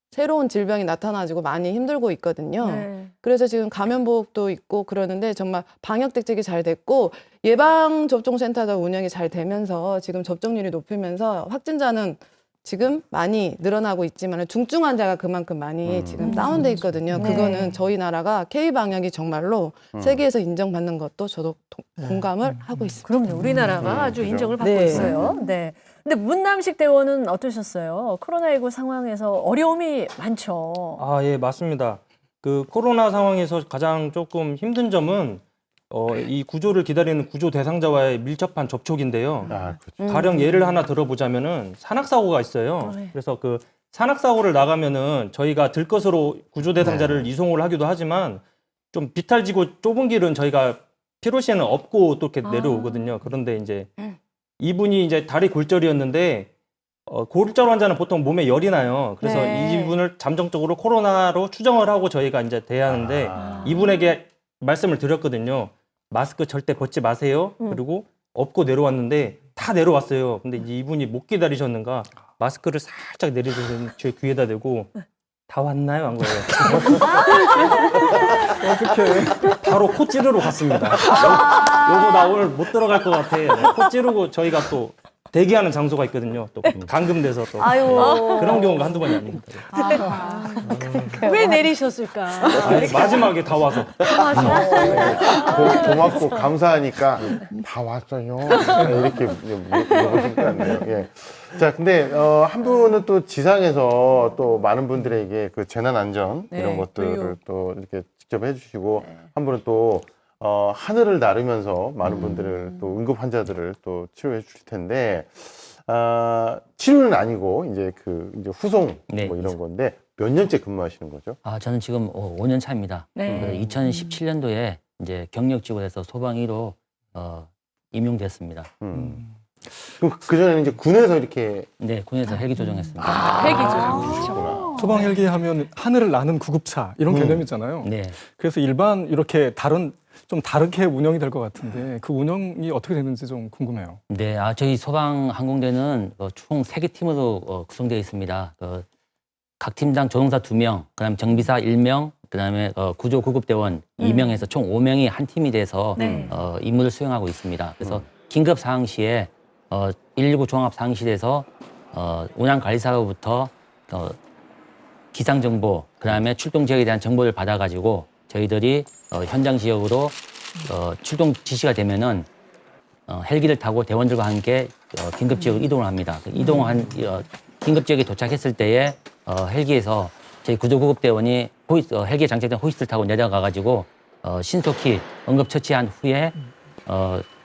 새로운 질병이 나타나지고 많이 힘들고 있거든요. 네. 그래서 지금 감염보호도 있고 그러는데 정말 방역 대책이 잘 됐고 예방접종센터도 운영이 잘 되면서 지금 접종률이 높으면서 확진자는 지금 많이 늘어나고 있지만 중증 환자가 그만큼 많이 지금 다운돼 있거든요. 네. 그거는 저희 나라가 K-방역이 정말로 세계에서 인정받는 것도 저도 공감을 하고 있습니다. 그럼요. 우리나라가 아주 그죠. 인정을 받고 네. 있어요. 네. 근데 문남식 대원은 어떠셨어요? 코로나19 상황에서 어려움이 많죠. 아, 예, 맞습니다. 그 코로나 상황에서 가장 조금 힘든 점은 이 구조를 기다리는 구조 대상자와의 밀접한 접촉인데요. 그렇죠. 가령 예를 하나 들어보자면은 산악사고가 있어요. 네. 그래서 그 산악사고를 나가면은 저희가 들것으로 구조 대상자를 이송을 하기도 하지만 좀 비탈지고 좁은 길은 저희가 피로시에는 없고 또 이렇게 내려오거든요. 그런데 이제 이분이 이제 다리 골절이었는데 고혈절 환자는 보통 몸에 열이 나요. 그래서 네. 이분을 잠정적으로 코로나로 추정을 하고 저희가 이제 대하는데 이분에게 말씀을 드렸거든요. 마스크 절대 벗지 마세요. 그리고 업고 내려왔는데 다 내려왔어요. 근데 이제 이분이 못 기다리셨는가 마스크를 살짝 내리더니 제 귀에다 대고 다 왔나요? 한 거예요. 어떡해. 바로 코 찌르러 갔습니다. 요거 나 오늘 못 들어갈 것 같아. 네, 코 찌르고 저희가 또 대기하는 장소가 있거든요. 또 감금돼서 또 아유. 그런 경우가 한두 번이 아닙니다. 왜 내리셨을까? 아니, 마지막에 다 와서 고맙고 감사하니까 다 왔어요. 이렇게 물어보신 것 같네요. 예. 자, 근데 한 분은 또 지상에서 또 많은 분들에게 그 재난 안전 네, 이런 것들을 교육. 또 이렇게 직접 해주시고 한 분은 또 하늘을 나르면서 많은 분들을 또 응급 환자들을 또 치료해 주실 텐데 치료는 아니고 이제 이제 후송 네. 뭐 이런 건데 몇 년째 근무하시는 거죠? 저는 지금 5년 차입니다. 네. 2017년도에 이제 경력직으로해서 소방이로 임용됐습니다. 그럼 그 전에는 이제 군에서 이렇게 네, 군에서 헬기 조종했습니다. 헬기죠. 소방 헬기 하면 하늘을 나는 구급차 이런 개념이잖아요. 네. 그래서 일반 이렇게 좀 다르게 운영이 될 것 같은데 그 운영이 어떻게 되는지 좀 궁금해요. 네, 저희 소방항공대는 총 3개 팀으로 구성되어 있습니다. 각 팀당 조종사 2명, 그다음에 정비사 1명, 그다음에 구조 구급대원 2명에서 총 5명이 한 팀이 돼서 네. 임무를 수행하고 있습니다. 그래서 긴급 상황 시에 119 종합 상황실에서 운항 관리사로부터 기상 정보, 그다음에 출동 지역에 대한 정보를 받아가지고 저희들이 현장 지역으로 출동 지시가 되면은 헬기를 타고 대원들과 함께 긴급 지역으로 이동을 합니다. 이동한 긴급 지역에 도착했을 때에 헬기에서 저희 구조구급대원이 헬기에 장착된 호이스트를 타고 내려가가지고 신속히 응급 처치한 후에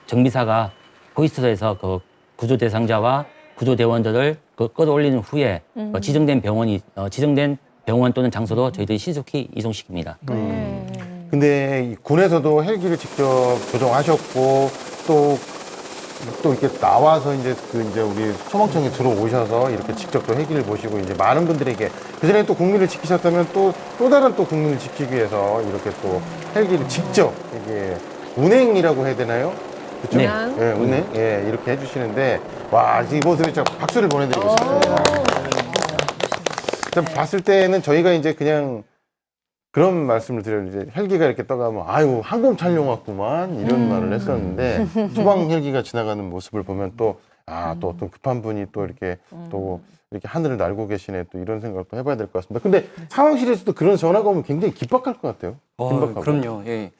정비사가 호이스트에서 그 구조 대상자와 구조 대원들을 끌어올리는 후에 지정된 병원 또는 장소로 저희들이 신속히 이송시킵니다. 근데 이 군에서도 헬기를 직접 조종하셨고 또 이렇게 나와서 이제 이제 우리 소방청에 들어오셔서 이렇게 직접 또 헬기를 보시고 이제 많은 분들에게 그전에 또 국민을 지키셨다면 또 다른 또 국민을 지키기 위해서 이렇게 또 헬기를 직접 이게 운행이라고 해야 되나요? 그렇죠? 네. 예, 운행. 예, 이렇게 해주시는데 와, 이 모습에 진짜 박수를 보내드리고 싶습니다. 참 봤을 때는 저희가 이제 그냥 그런 말씀을 드려요. 이제 헬기가 이렇게 떠가면 아유 항공 촬영 왔구만 이런 말을 했었는데 소방 헬기가 지나가는 모습을 보면 또 어떤 급한 분이 또 이렇게 하늘을 날고 계시네 또 이런 생각도 해봐야 될 것 같습니다. 근데 상황실에서도 그런 전화가 오면 굉장히 긴박할 것 같아요. 긴박하고. 그럼요. 예.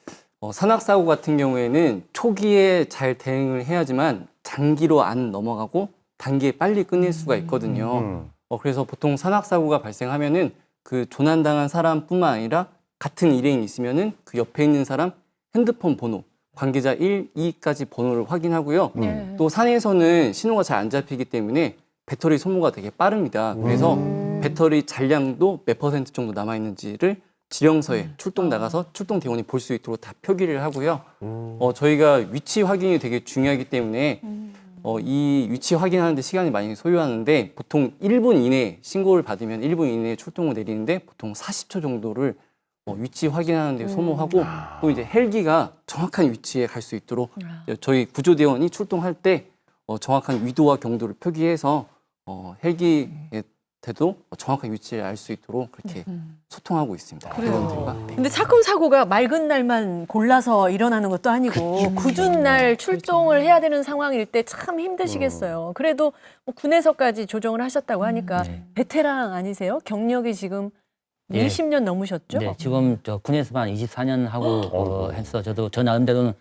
산악사고 같은 경우에는 초기에 잘 대응을 해야지만 장기로 안 넘어가고 단기에 빨리 끝낼 수가 있거든요. 그래서 보통 산악사고가 발생하면은 그 조난당한 사람뿐만 아니라 같은 일행이 있으면은 그 옆에 있는 사람 핸드폰 번호, 관계자 1, 2까지 번호를 확인하고요. 또 산에서는 신호가 잘 안 잡히기 때문에 배터리 소모가 되게 빠릅니다. 그래서 배터리 잔량도 몇 % 정도 남아 있는지를 지령서에 출동 나가서 출동 대원이 볼 수 있도록 다 표기를 하고요. 저희가 위치 확인이 되게 중요하기 때문에 이 위치 확인하는데 시간이 많이 소요하는데 보통 1분 이내에 신고를 받으면 1분 이내에 출동을 내리는데 보통 40초 정도를 위치 확인하는 데 소모하고 또 이제 헬기가 정확한 위치에 갈 수 있도록 저희 구조대원이 출동할 때 정확한 위도와 경도를 표기해서 헬기에 대도 정확한 위치를 알 수 있도록 그렇게 소통하고 있습니다. 대원들과. 네. 근데 사건 사고가 맑은 날만 골라서 일어나는 것도 아니고 굳은 날 출동을 해야 되는 상황일 때 참 힘드시겠어요. 그래도 뭐 군에서까지 조정을 하셨다고 하니까 베테랑 아니세요? 경력이 지금 네. 20년 넘으셨죠? 네, 지금 군에서만 24년 하고 해서 저 나름대로는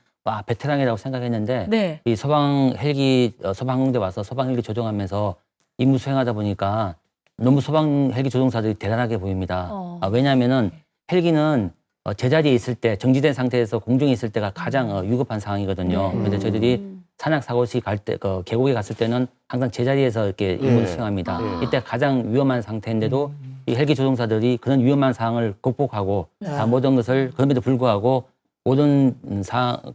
베테랑이라고 생각했는데 네. 이 소방항공대 와서 소방 헬기 조종하면서 임무 수행하다 보니까 너무 소방 헬기 조종사들이 대단하게 보입니다. 왜냐하면은 헬기는 제자리에 있을 때 정지된 상태에서 공중에 있을 때가 가장 위급한 상황이거든요. 그런데 저희들이 산악 사고시 갈 때, 계곡에 갔을 때는 항상 제자리에서 이렇게 임무를 수행합니다. 이때 가장 위험한 상태인데도 이 헬기 조종사들이 그런 위험한 상황을 극복하고 다 모든 것을 그럼에도 불구하고 모든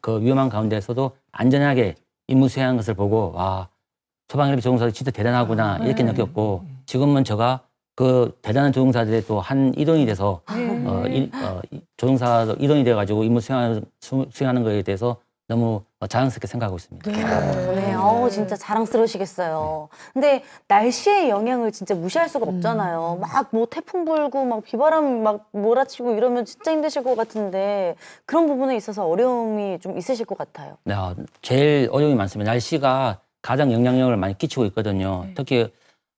그 위험한 가운데서도 안전하게 임무 수행한 것을 보고 소방연합 조종사들 진짜 대단하구나 이렇게 느꼈고 지금은 제가 그 대단한 조종사들의 또 한 일원이 돼서 조종사 일원이 돼가지고 임무 수행하는 거에 대해서 너무 자랑스럽게 생각하고 있습니다. 네, 진짜 자랑스러우시겠어요. 근데 날씨의 영향을 진짜 무시할 수가 없잖아요. 막 뭐 태풍 불고 막 비바람 막 몰아치고 이러면 진짜 힘드실 것 같은데 그런 부분에 있어서 어려움이 좀 있으실 것 같아요. 네, 제일 어려움이 많습니다. 날씨가 가장 영향력을 많이 끼치고 있거든요. 특히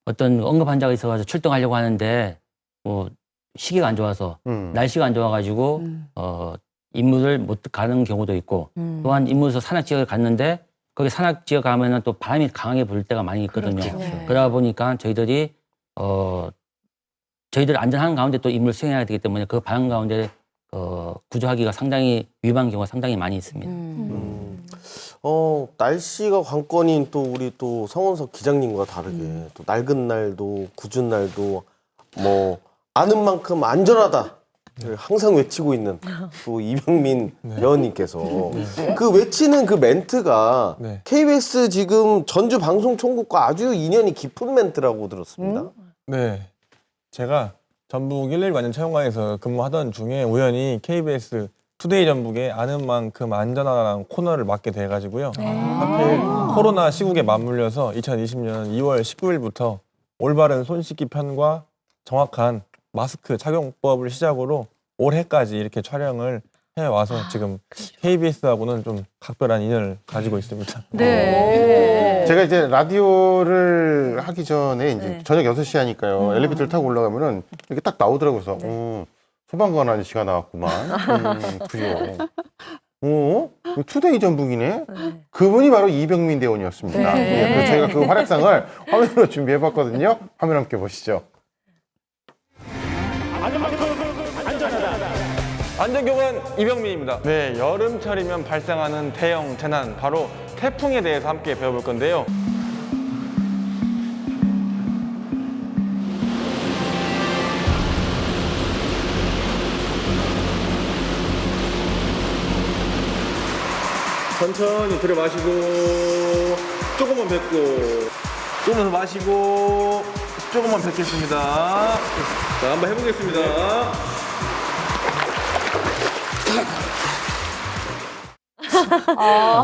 어떤 응급 환자가 있어가지고 출동하려고 하는데 뭐 시기가 안 좋아서 날씨가 안 좋아가지고 임무를 못 가는 경우도 있고 또한 임무에서 산악 지역을 갔는데 거기 산악 지역 가면은 또 바람이 강하게 불 때가 많이 있거든요. 그러다 보니까 저희들이 저희들 안전한 가운데 또 임무를 수행해야 되기 때문에 그 바람 가운데 구조하기가 상당히 위험한 경우가 상당히 많이 있습니다. 날씨가 관건인 또 우리 또 성원석 기장님과 다르게 또 낡은 날도 굳은 날도 뭐 아는 만큼 안전하다. 항상 외치고 있는 또 이병민 위원님께서 그 외치는 그 멘트가 KBS 지금 전주 방송총국과 아주 인연이 깊은 멘트라고 들었습니다. 네, 제가 전북 119 안전체험관에서 근무하던 중에 우연히 KBS 투데이 전북에 아는 만큼 안전하다는 코너를 맡게 돼가지고요. 하필 코로나 시국에 맞물려서 2020년 2월 19일부터 올바른 손 씻기 편과 정확한 마스크 착용법을 시작으로 올해까지 이렇게 촬영을 해와서 지금 KBS하고는 좀 각별한 인연을 가지고 있습니다. 네. 제가 이제 라디오를 하기 전에 이제 저녁 6시 하니까요. 엘리베이터를 타고 올라가면은 이렇게 딱 나오더라고요. 그래서 소방관 아저씨가 나왔구만. 그래요. 투데이 전북이네. 그분이 바로 이병민 대원이었습니다. 그래서 저희가 그 활약상을 화면으로 준비해봤거든요. 화면 함께 보시죠. 안전교관 이병민입니다. 네, 여름철이면 발생하는 대형 재난, 바로 태풍에 대해서 함께 배워볼 건데요. 천천히 들여 마시고, 조금만 뱉고, 조금 더 마시고, 조금만 뱉겠습니다. 자, 한번 해보겠습니다.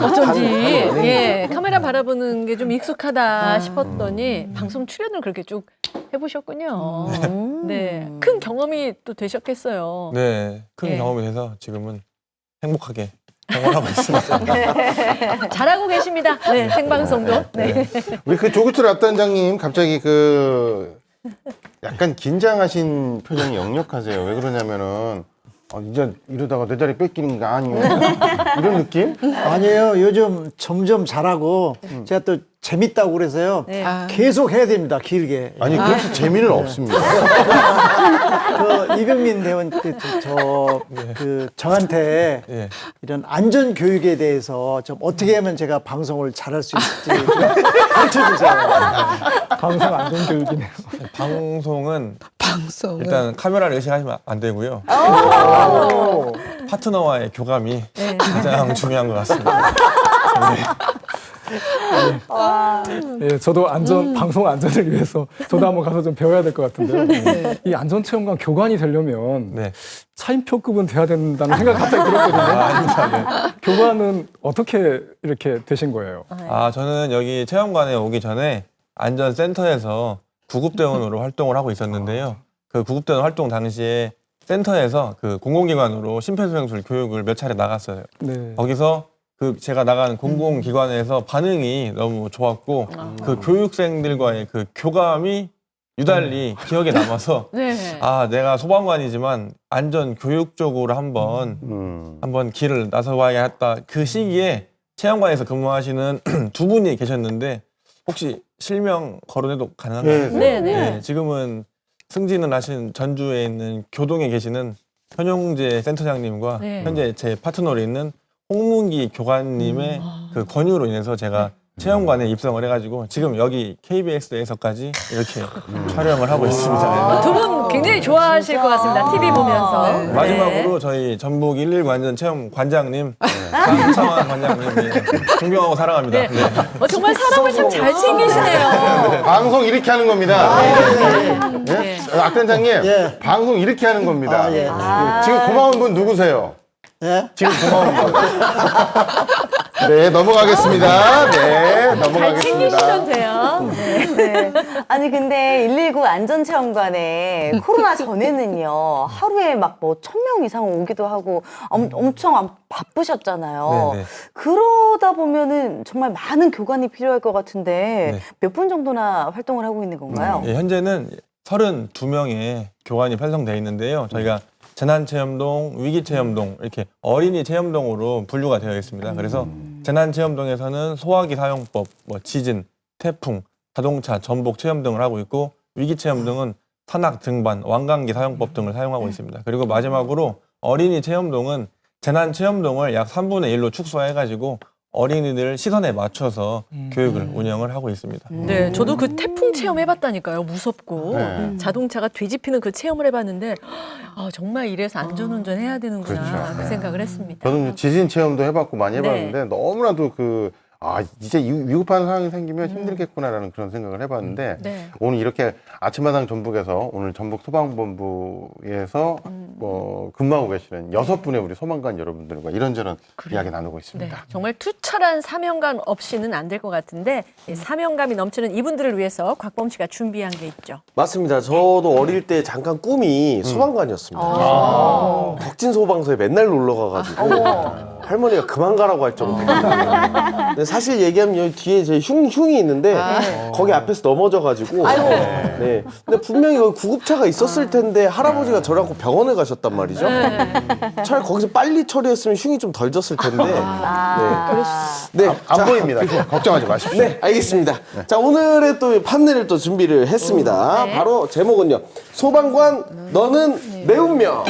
어쩐지 카메라 바라보는 게 좀 익숙하다 싶었더니 방송 출연을 그렇게 쭉 해보셨군요. 네, 큰 경험이 또 되셨겠어요. 네, 큰 경험이 돼서 지금은 행복하게 생활하고 있습니다. 잘하고 계십니다. 네, 생방송도. 네. 우리 그 조구철 앞단장님 갑자기 그 약간 긴장하신 표정이 역력하세요. 왜 그러냐면은 이제 이러다가 내 자리 뺏기는 거 아니에요? 이런 느낌? 아니에요. 요즘 점점 잘하고 제가 또 재밌다고 그래서요. 계속 해야 됩니다. 길게. 아니 그렇게 재미는 없습니다. 그 이병민 대원 저한테 이런 안전 교육에 대해서 좀 어떻게 하면 제가 방송을 잘할 수 있을지 가르쳐 주세요. 방송 안전 교육이네요. 방송은 방송. 일단 카메라를 의식하시면 안 되고요. 파트너와의 교감이 가장 중요한 것 같습니다. 예, 저도 방송 안전을 위해서 저도 한번 가서 좀 배워야 될 것 같은데요. 이 안전체험관 교관이 되려면 차인표급은 돼야 된다는 생각이 갑자기 들었거든요. 교관은 어떻게 이렇게 되신 거예요? 저는 여기 체험관에 오기 전에 안전센터에서 구급대원으로 활동을 하고 있었는데요. 그 구급대원 활동 당시에 센터에서 그 공공기관으로 심폐소생술 교육을 몇 차례 나갔어요. 거기서 그 제가 나간 공공기관에서 반응이 너무 좋았고 그 교육생들과의 그 교감이 유달리 기억에 남아서 내가 소방관이지만 안전 교육 쪽으로 한번 길을 나서봐야겠다. 그 시기에 체험관에서 근무하시는 두 분이 계셨는데 혹시 실명 거론해도 가능한가요? 네, 지금은 승진을 하신 전주에 있는 교동에 계시는 현용재 센터장님과 현재 제 파트너로 있는 홍문기 교관님의 그 권유로 인해서 제가 체험관에 입성을 해가지고 지금 여기 KBS에서까지 이렇게 촬영을 하고 있습니다. 두 분 굉장히 좋아하실 것 같습니다. TV 보면서. 네. 마지막으로 저희 전북 119 안전 체험 관장님, 강창환 관장님 존경하고 사랑합니다. 네. 정말 사람을 참 잘 챙기시네요. 방송 이렇게 하는 겁니다. 네. 악 단장님, 예. 방송 이렇게 하는 겁니다. 아, 예. 지금 고마운 분 누구세요? 예? 지금 고마운 분. 네, 넘어가겠습니다. 네, 잘 넘어가겠습니다. 챙기시면 돼요. 네. 아니 근데 119 안전체험관에 코로나 전에는요 하루에 막 뭐 1,000명 이상 오기도 하고 엄청 바쁘셨잖아요. 네, 네. 그러다 보면은 정말 많은 교관이 필요할 것 같은데 네. 몇 분 정도나 활동을 하고 있는 건가요? 예, 현재는 32명의 교관이 편성되어 있는데요. 저희가 재난체험동, 위기체험동 이렇게 어린이 체험동으로 분류가 되어 있습니다. 그래서 재난체험동에서는 소화기 사용법, 뭐 지진, 태풍, 자동차, 전복 체험 등을 하고 있고 위기체험동은 산악, 등반, 왕강기 사용법 등을 사용하고 있습니다. 그리고 마지막으로 어린이 체험동은 재난체험동을 약 3분의 1로 축소해가지고 어린이들 시선에 맞춰서 교육을 운영을 하고 있습니다. 네, 저도 그 태풍 체험 해봤다니까요. 무섭고 네. 자동차가 뒤집히는 그 체험을 해봤는데 정말 이래서 안전운전 해야 되는구나 그렇죠. 그 생각을 했습니다. 저는 지진 체험도 해봤고 많이 네. 해봤는데 너무나도 이제 위급한 상황이 생기면 힘들겠구나라는 그런 생각을 해봤는데 네. 오늘 이렇게 아침마당 전북에서 오늘 전북 소방본부에서 근무하고 계시는 6분의 우리 소방관 여러분들과 이런저런 이야기 나누고 네, 있습니다. 정말 투철한 사명감 없이는 안 될 것 같은데 사명감이 넘치는 이분들을 위해서 곽범 씨가 준비한 게 있죠. 맞습니다. 저도 어릴 때 잠깐 꿈이 소방관이었습니다. 덕진 소방서에 맨날 놀러 가가지고 할머니가 그만 가라고 할 정도로. 근데 사실 얘기하면 여기 뒤에 제 흉이 있는데 거기 앞에서 넘어져가지고. 네. 근데 분명히 거기 구급차가 있었을 텐데 할아버지가 저를 안고 병원에 가셨단 말이죠. 차라리 거기서 빨리 처리했으면 흉이 좀 덜 졌을 텐데. 네. 안 자, 보입니다. 걱정하지 마십시오. 네, 알겠습니다. 자, 오늘의 또 판넬을 또 준비를 했습니다. 바로 제목은요. 소방관, 너는 내 운명.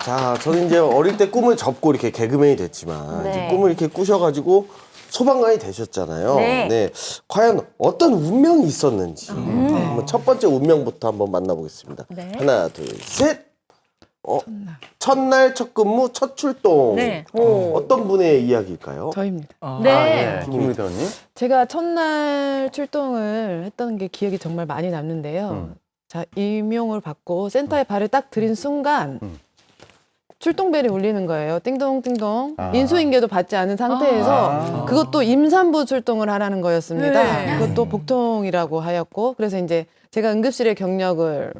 자, 저는 이제 어릴 때 꿈을 접고 이렇게 개그맨이 됐지만 네. 이제 꿈을 이렇게 꾸셔가지고 소방관이 되셨잖아요. 네. 과연 어떤 운명이 있었는지 한번 첫 번째 운명부터 한번 만나보겠습니다. 네. 하나, 둘, 셋. 첫날, 첫 근무, 첫 출동. 네. 어떤 분의 이야기일까요? 저입니다. 네. 김유리 대원님. 제가 첫날 출동을 했던 게 기억이 정말 많이 남는데요. 자, 임용을 받고 센터에 발을 딱 들인 순간 출동벨이 울리는 거예요. 띵동띵동. 인수인계도 받지 않은 상태에서 그것도 임산부 출동을 하라는 거였습니다. 네. 그것도 복통이라고 하였고 그래서 이제 제가 응급실의 경력을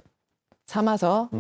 삼아서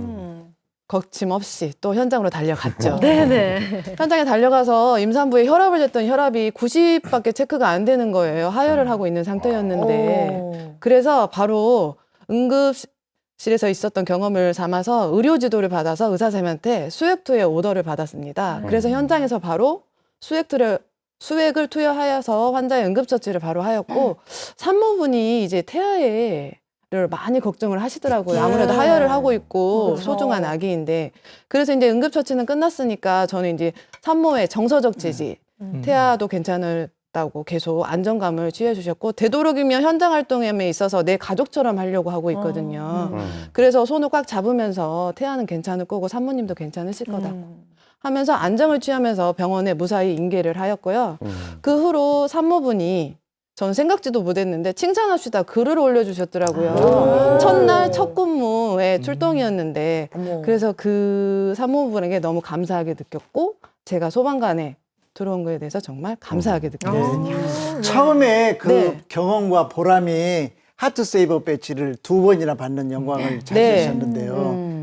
거침없이 또 현장으로 달려갔죠. 네네. 현장에 달려가서 임산부의 혈압을 쟀더니 혈압이 90밖에 체크가 안 되는 거예요. 하혈을 하고 있는 상태였는데. 그래서 바로 응급실에서 있었던 경험을 삼아서 의료 지도를 받아서 의사 선생님한테 수액투의 오더를 받았습니다. 그래서 현장에서 바로 수액을 투여하여서 환자의 응급처치를 바로 하였고 산모분이 이제 태아에 를 많이 걱정을 하시더라고요. 아무래도 하혈을 하고 있고 소중한 아기인데 그래서 이제 응급처치는 끝났으니까 저는 이제 산모의 정서적 지지, 태아도 괜찮다고 계속 안정감을 취해 주셨고 되도록이면 현장 활동에 있어서 내 가족처럼 하려고 하고 있거든요. 그래서 손을 꽉 잡으면서 태아는 괜찮을 거고 산모님도 괜찮으실 거다고 하면서 안정을 취하면서 병원에 무사히 인계를 하였고요. 그 후로 산모분이 저는 생각지도 못했는데 칭찬합시다 글을 올려주셨더라고요. 첫날 첫 근무에 출동이었는데 그래서 그 산모분에게 너무 감사하게 느꼈고 제가 소방관에 들어온 거에 대해서 정말 감사하게 느꼈거든요. 처음에 그 네. 경험과 보람이 하트세이버 배지를 2번이나 받는 영광을 차지하셨는데요.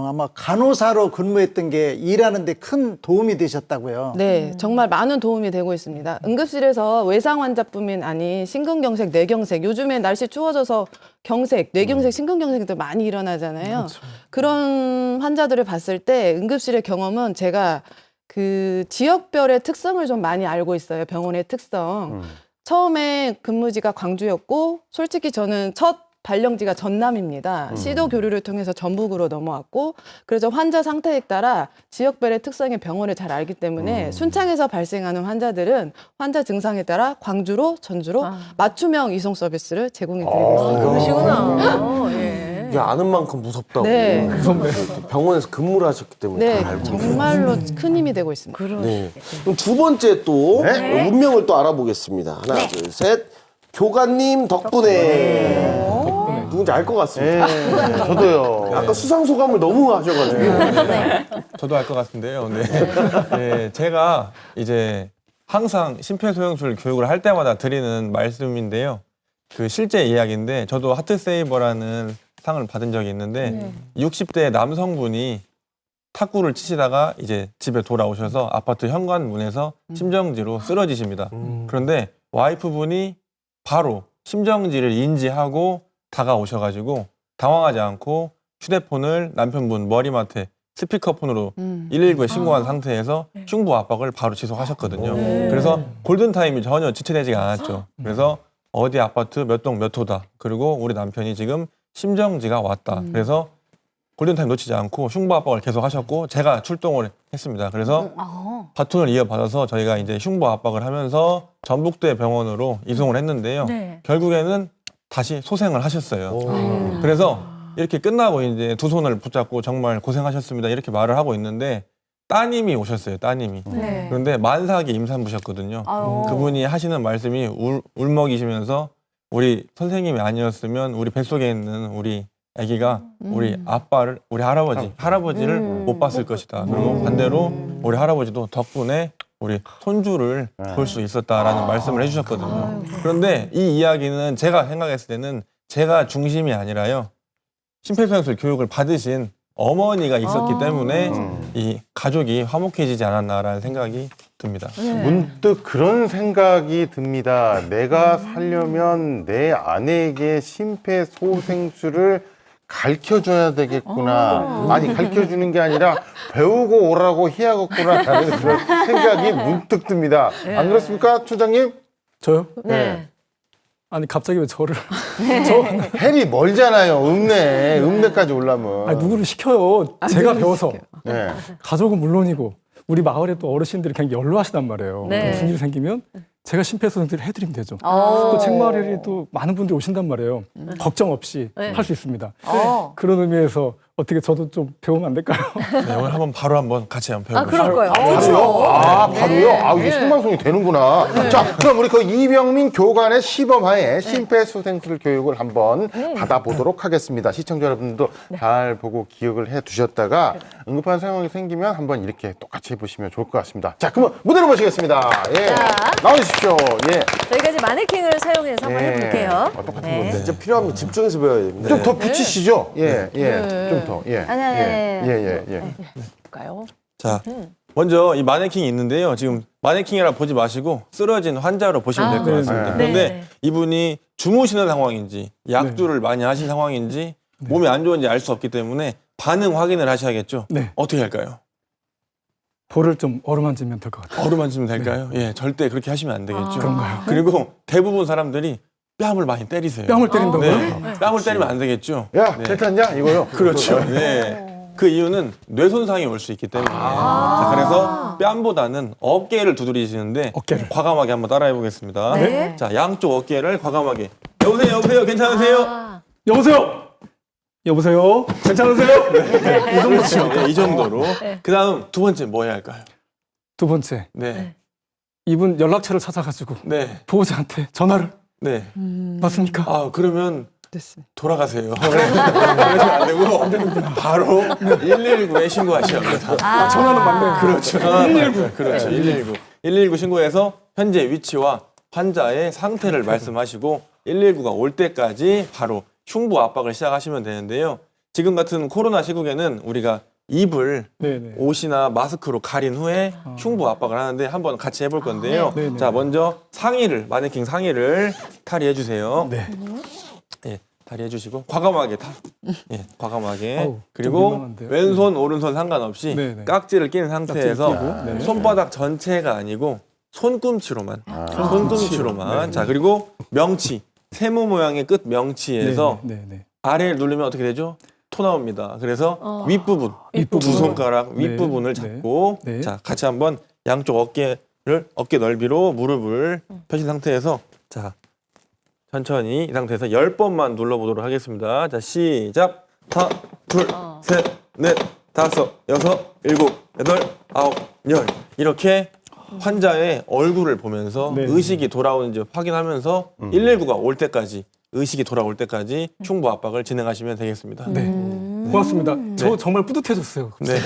아마 간호사로 근무했던 게 일하는데 큰 도움이 되셨다고요. 네, 정말 많은 도움이 되고 있습니다. 응급실에서 외상 환자뿐만 아닌 심근경색, 뇌경색, 요즘에 날씨 추워져서 경색, 뇌경색, 심근경색도 많이 일어나잖아요. 그런 환자들을 봤을 때 응급실의 경험은 제가 그 지역별의 특성을 좀 많이 알고 있어요. 병원의 특성. 처음에 근무지가 광주였고 솔직히 저는 첫 발령지가 전남입니다. 시도 교류를 통해서 전북으로 넘어왔고 그래서 환자 상태에 따라 지역별의 특성의 병원을 잘 알기 때문에 순창에서 발생하는 환자들은 환자 증상에 따라 광주로 전주로 맞춤형 이송 서비스를 제공해드리고 있습니다. 그러시구나. 예. 이게 아는 만큼 무섭다고. 네. 병원에서 근무를 하셨기 때문에 네, 다 알고 정말로 큰 힘이 되고 있습니다. 네. 그럼 두 번째 또 운명을 또 알아보겠습니다. 하나, 둘, 셋. 교관님 덕분에. 누군지 알 것 같습니다. 저도요. 아까 수상 소감을 너무 하셔가지고. 저도 알 것 같은데요. 네. 네, 제가 이제 항상 심폐소생술 교육을 할 때마다 드리는 말씀인데요. 그 실제 이야기인데 저도 하트세이버라는 상을 받은 적이 있는데 60대 남성분이 탁구를 치시다가 이제 집에 돌아오셔서 아파트 현관문에서 심정지로 쓰러지십니다. 그런데 와이프분이 바로 심정지를 인지하고 다가오셔가지고 당황하지 않고 휴대폰을 남편분 머리맡에 스피커폰으로 119에 신고한 상태에서 흉부 압박을 바로 지속하셨거든요. 그래서 골든타임이 전혀 지체되지가 않았죠. 그래서 어디 아파트 몇 동 몇 호다. 그리고 우리 남편이 지금 심정지가 왔다. 그래서 골든타임 놓치지 않고 흉부 압박을 계속 하셨고 제가 출동을 했습니다. 그래서 바톤을 이어받아서 저희가 이제 흉부 압박을 하면서 전북대 병원으로 이송을 했는데요. 네. 결국에는 다시 소생을 하셨어요. 그래서 이렇게 끝나고 이제 두 손을 붙잡고 정말 고생하셨습니다. 이렇게 말을 하고 있는데 따님이 오셨어요. 따님이. 네. 그런데 만삭이 임산부셨거든요. 아유. 그분이 하시는 말씀이 울먹이시면서 우리 선생님이 아니었으면 우리 뱃속에 있는 우리 아기가 우리 아빠를, 우리 할아버지를 못 봤을 것이다. 그리고 반대로 우리 할아버지도 덕분에 우리 손주를 볼 수 있었다라는 말씀을 해주셨거든요. 그런데 이 이야기는 제가 생각했을 때는 제가 중심이 아니라요. 심폐소생술 교육을 받으신 어머니가 있었기 때문에 이 가족이 화목해지지 않았나라는 생각이 듭니다. 문득 그런 생각이 듭니다. 내가 살려면 내 아내에게 심폐소생술을 가르쳐줘야 되겠구나. 아니, 가르쳐주는 게 아니라 배우고 오라고 해야겠구나라는 그런 생각이 문득 듭니다. 안 그렇습니까, 총장님? 저요? 네. 아니 갑자기 왜 저를? 헬이 멀잖아요. 읍내까지 올라면. 아니 누구를 시켜요? 제가 배워서. 네. 가족은 물론이고 우리 마을에 또 어르신들이 그냥 연로하시단 말이에요. 네. 무슨 일이 생기면 제가 심폐소생술을 해드리면 되죠. 어. 또 책마을에 또 많은 분들이 오신단 말이에요. 걱정 없이 네. 할 수 있습니다. 어. 그런 의미에서 어떻게 저도 좀 배우면 안 될까요? 네, 오늘 바로 한번 같이 한번 아, 배워보시죠. 그럴 거예요. 바로요? 아, 네. 바로요? 아, 이게 네. 생방송이 되는구나. 자, 그럼 우리 그 이병민 교관의 시범하에 심폐소생술 교육을 한번 받아보도록 하겠습니다. 시청자 여러분들도 잘 보고 기억을 해 두셨다가 응급한 상황이 생기면 한번 이렇게 똑같이 해보시면 좋을 것 같습니다. 자, 그러면 무대로 모시겠습니다. 예. 자. 나와주십시오. 예. 저희가 이제 마네킹을 사용해서 한번 해볼게요. 똑같은 네. 건데. 진짜 필요하면 집중해서 배워야 됩니다. 좀 더 붙이시죠? 예, 예. 네. 좀 더. 예. 아니, 예. 볼까요? 자, 먼저 이 마네킹이 있는데요. 지금 마네킹이라 보지 마시고 쓰러진 환자로 보시면 될 것 네, 같습니다. 네. 그런데 네. 이분이 주무시는 상황인지 약주를 많이 하신 상황인지 몸이 안 좋은지 알 수 없기 때문에 반응 확인을 하셔야겠죠. 네. 어떻게 할까요? 볼을 좀 어루만지면 될 것 같아요. 어루만지면 될까요? 예, 절대 그렇게 하시면 안 되겠죠. 그런가요? 그리고 대부분 사람들이 뺨을 많이 때리세요. 뺨을 때린다고요? 네, 뺨을 때리면 안 되겠죠. 야, 네. 괜찮냐? 이거요? 그렇죠. 네. 그 이유는 뇌 손상이 올 수 있기 때문에. 자, 그래서 뺨보다는 어깨를 두드리시는데 어깨를. 과감하게 한번 따라해 보겠습니다. 네. 자, 양쪽 어깨를 과감하게. 여보세요, 괜찮으세요? 아, 여보세요? 여보세요? 괜찮으세요? 네, 이 정도죠. 네, 이 정도로. 네. 그다음 두 번째 뭐 해야 할까요? 두 번째, 네, 이분 연락처를 찾아가지고 네, 보호자한테 전화를. 네. 맞습니까? 아, 그러면 됐습니다. 돌아가세요. 그러시면 안 되고 바로 119에 신고하셔야 합니다. 전화는 맞네요. 그렇죠. 119. 그렇죠. 119. 119 신고해서 현재 위치와 환자의 상태를 말씀하시고 119가 올 때까지 바로 흉부 압박을 시작하시면 되는데요. 지금 같은 코로나 시국에는 우리가 입을 네네. 옷이나 마스크로 가린 후에 흉부 압박을 하는데 한번 같이 해볼 건데요. 네네. 자, 먼저 상의를, 마네킹 상의를 탈의해 주세요. 네. 예, 다리 해주시고 과감하게 예, 과감하게. 아우, 좀 그리고 민망한데요. 왼손 오른손 상관없이 네네. 깍지를 낀 상태에서 끼고, 네. 손바닥 전체가 아니고 손꿈치로만. 손꿈치로만. 네. 자, 그리고 명치 세모 모양의 끝 명치에서 네. 아래를 누르면 어떻게 되죠? 토 나옵니다. 그래서 윗부분, 두 손가락 윗부분을 잡고 네. 자 같이 한번 양쪽 어깨 넓이로 무릎을 펴신 상태에서 자 천천히 이 상태에서 10번만 눌러보도록 하겠습니다. 자 시작. 하나, 둘, 셋, 넷, 다섯, 여섯, 일곱, 여덟, 아홉, 열 이렇게 환자의 얼굴을 보면서 네. 의식이 돌아오는지 확인하면서 119가 올 때까지 의식이 돌아올 때까지 흉부 압박을 진행하시면 되겠습니다. 네. 고맙습니다. 저 정말 뿌듯해졌어요. 네.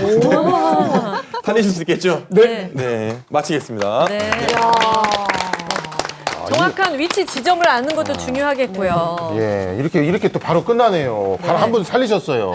다니실 수 있겠죠? 네. 네. 마치겠습니다. 네. 정확한 위치 지점을 아는 것도 중요하겠고요. 예, 이렇게 또 바로 끝나네요. 바로 한 분 살리셨어요.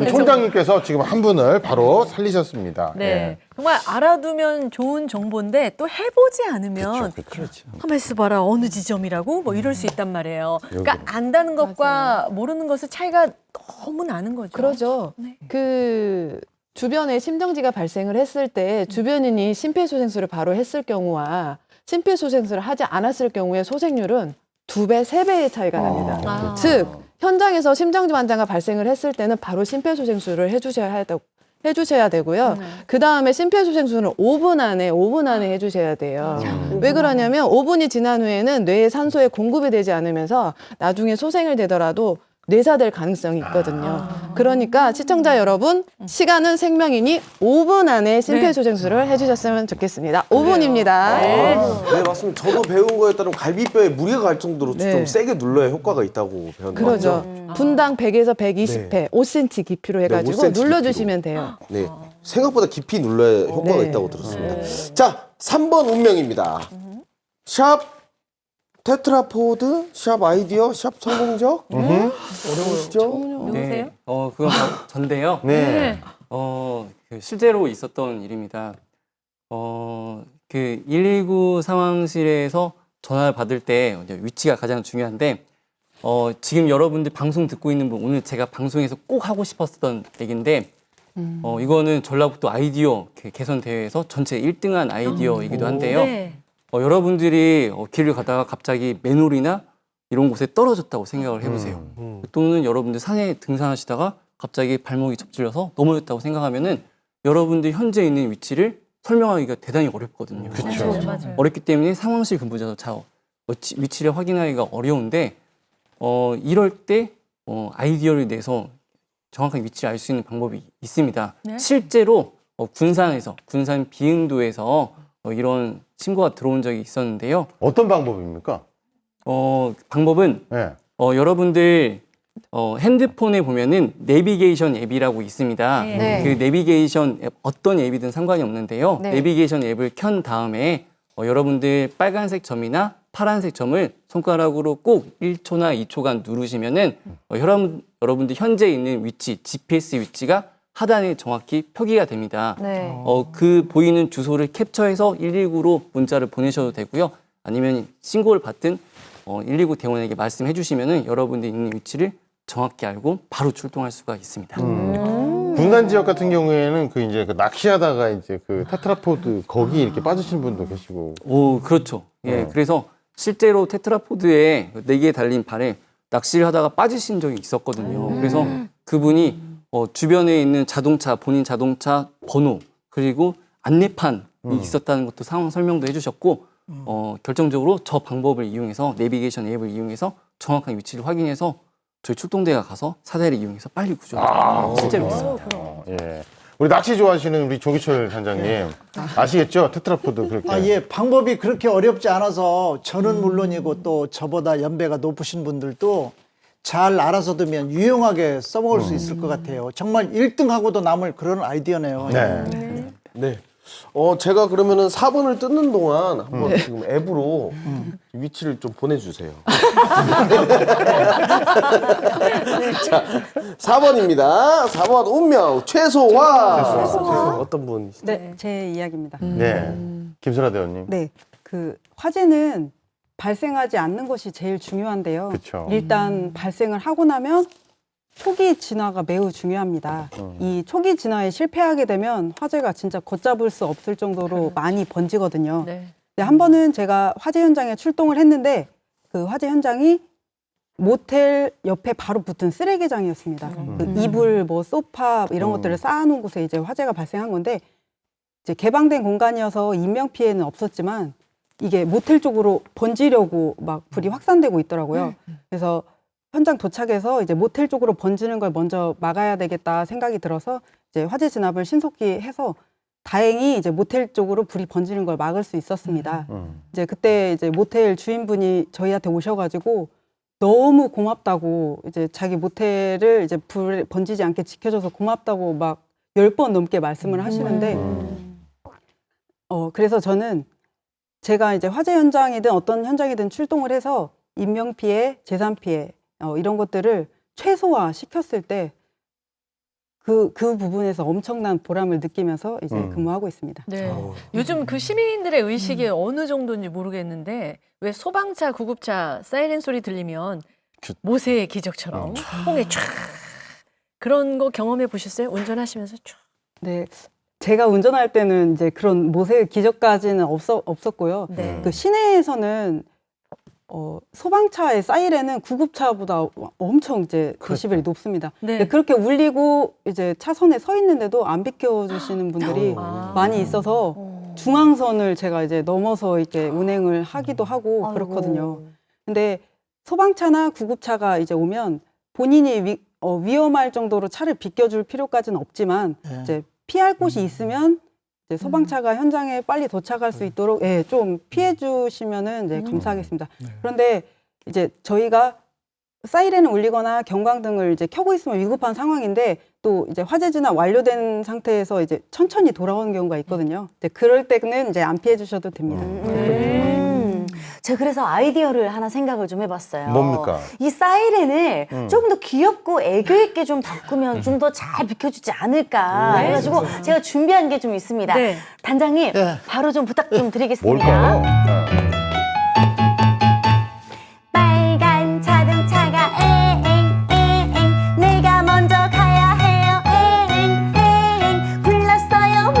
우리 촌장님께서 지금 한 분을 바로 살리셨습니다. 네. 예. 정말 알아두면 좋은 정보인데 또 해보지 않으면 그렇죠. 가만 있어봐라 어느 지점이라고 뭐 이럴 수 있단 말이에요. 그러니까 안다는 것과 모르는 것의 차이가 너무 나는 거죠. 그러죠. 네. 그 주변에 심정지가 발생을 했을 때 주변인이 심폐소생술을 바로 했을 경우와 심폐소생술을 하지 않았을 경우의 소생률은 2배, 3배의 차이가 납니다. 즉 현장에서 심정지 환자가 발생을 했을 때는 바로 심폐소생술을 해주셔야 되고요. 그 다음에 심폐소생술은 5분 안에 해주셔야 돼요. 왜 그러냐면 5분이 지난 후에는 뇌에 산소에 공급이 되지 않으면서 나중에 소생을 되더라도 뇌사될 가능성이 있거든요. 그러니까 시청자 여러분, 시간은 생명이니 5분 안에 심폐소생술을 해주셨으면 좋겠습니다. 5분입니다. 네, 맞습니다. 저도 배운 거에 따르면 갈비뼈에 무리가 갈 정도로 좀 세게 눌러야 효과가 있다고 배웠는데. 그러죠. 분당 100에서 120회, 5cm 깊이로 해가지고 5cm 눌러주시면 돼요. 네. 생각보다 깊이 눌러야 효과가 있다고 들었습니다. 자, 3번 운명입니다. 샵 테트라포드, 샵 아이디어, 샵 성공적. 어려우시죠? 누구세요? 그건 바로 전데요. 네. 그 실제로 있었던 일입니다. 그 119 상황실에서 전화를 받을 때 이제 위치가 가장 중요한데, 지금 여러분들 방송 듣고 있는 분, 오늘 제가 방송에서 꼭 하고 싶었던 얘기인데, 이거는 전라북도 아이디어 개선 대회에서 전체 1등한 아이디어이기도 한데요. 네. 여러분들이 길을 가다가 갑자기 맨홀이나 이런 곳에 떨어졌다고 생각을 해보세요. 또는 여러분들 산에 등산하시다가 갑자기 발목이 접질려서 넘어졌다고 생각하면은 여러분들 현재 있는 위치를 설명하기가 대단히 어렵거든요. 맞아요. 어렵기 때문에 상황실 근무자도 위치를 확인하기가 어려운데 이럴 때 아이디어를 내서 정확한 위치를 알 수 있는 방법이 있습니다. 네? 실제로 군산 비흥도에서 이런 신고가 들어온 적이 있었는데요. 어떤 방법입니까? 방법은 네. 여러분들 핸드폰에 보면은 내비게이션 앱이라고 있습니다. 네. 그 내비게이션 앱 어떤 앱이든 상관이 없는데요. 네. 내비게이션 앱을 켠 다음에 여러분들 빨간색 점이나 파란색 점을 손가락으로 꼭 1초나 2초간 누르시면은 여러분들 현재 있는 위치, GPS 위치가 하단에 정확히 표기가 됩니다. 네. 그 보이는 주소를 캡처해서 119로 문자를 보내셔도 되고요. 아니면 신고를 받든 119 대원에게 말씀해 주시면은 여러분들 있는 위치를 정확히 알고 바로 출동할 수가 있습니다. 군산 지역 같은 경우에는 그 이제 그 낚시하다가 이제 그 테트라포드 거기 이렇게 빠지신 분도 계시고. 그렇죠. 예, 그래서 실제로 테트라포드에 4개 달린 발에 낚시를 하다가 빠지신 적이 있었거든요. 그래서 그분이 주변에 있는 본인 자동차 번호, 그리고 안내판이 있었다는 것도 상황 설명도 해주셨고, 결정적으로 저 방법을 이용해서, 내비게이션 앱을 이용해서 정확한 위치를 확인해서 저희 출동대가 가서 사다리를 이용해서 빨리 구조를 실제로 있습니다. 예. 우리 낚시 좋아하시는 우리 조기철 단장님 아시겠죠? 테트라포드 그렇게. 예, 방법이 그렇게 어렵지 않아서 저는 물론이고 또 저보다 연배가 높으신 분들도 잘 알아서 두면 유용하게 써먹을 수 있을 것 같아요. 정말 1등하고도 남을 그런 아이디어네요. 네. 네. 제가 그러면은 4번을 뜯는 동안 한번 지금 앱으로 위치를 좀 보내주세요. 자, 4번입니다. 4번 운명 최소화. 어떤 분이시죠? 네, 제 이야기입니다. 네. 김설아 대원님. 네, 그 화재는 발생하지 않는 것이 제일 중요한데요. 그쵸. 일단 발생을 하고 나면 초기 진화가 매우 중요합니다. 이 초기 진화에 실패하게 되면 화재가 진짜 걷잡을 수 없을 정도로 많이 번지거든요. 네. 한 번은 제가 화재 현장에 출동을 했는데 그 화재 현장이 모텔 옆에 바로 붙은 쓰레기장이었습니다. 그 이불, 뭐 소파 이런 것들을 쌓아놓은 곳에 이제 화재가 발생한 건데 이제 개방된 공간이어서 인명 피해는 없었지만 이게 모텔 쪽으로 번지려고 막 불이 확산되고 있더라고요. 그래서 현장 도착해서 이제 모텔 쪽으로 번지는 걸 먼저 막아야 되겠다 생각이 들어서 이제 화재 진압을 신속히 해서 다행히 이제 모텔 쪽으로 불이 번지는 걸 막을 수 있었습니다. 이제 그때 이제 모텔 주인분이 저희한테 오셔가지고 너무 고맙다고 이제 자기 모텔을 이제 불 번지지 않게 지켜줘서 고맙다고 막 10번 넘게 말씀을 하시는데 그래서 저는 제가 이제 화재 현장이든 어떤 현장이든 출동을 해서 인명 피해, 재산 피해 이런 것들을 최소화 시켰을 때 그 부분에서 엄청난 보람을 느끼면서 이제 근무하고 있습니다. 네. 요즘 그 시민들의 의식이 어느 정도인지 모르겠는데 왜 소방차, 구급차 사이렌 소리 들리면 모세의 기적처럼 홍에 쫙 그런 거 경험해 보셨어요? 운전하시면서 쫙. 네. 제가 운전할 때는 이제 그런 모세의 기적까지는 없었고요. 네. 그 시내에서는 소방차의 사이렌은 구급차보다 엄청 이제 데시벨이 높습니다. 네. 근데 그렇게 울리고 이제 차선에 서 있는데도 안 비켜주시는 분들이 많이 있어서 중앙선을 제가 이제 넘어서 이렇게 운행을 하기도 하고 그렇거든요. 근데 소방차나 구급차가 이제 오면 본인이 위험할 정도로 차를 비켜줄 필요까지는 없지만 이제 피할 곳이 있으면 이제 소방차가 현장에 빨리 도착할 수 있도록 좀 피해 주시면은 이제 감사하겠습니다. 그런데 이제 저희가 사이렌을 울리거나 경광등을 이제 켜고 있으면 위급한 상황인데 또 이제 화재 진압 완료된 상태에서 이제 천천히 돌아오는 경우가 있거든요. 이제 그럴 때는 이제 안 피해 주셔도 됩니다. 제가 그래서 아이디어를 하나 생각을 좀 해봤어요. 뭡니까? 이 사이렌을 조금 더 귀엽고 애교 있게 좀 바꾸면 좀 더 잘 비켜주지 않을까 해가지고 제가 준비한 게 좀 있습니다. 네. 단장님 바로 좀 부탁 좀 드리겠습니다. 뭘까요? 빨간 자동차가 엥 내가 먼저 가야 해요 엥 불났어요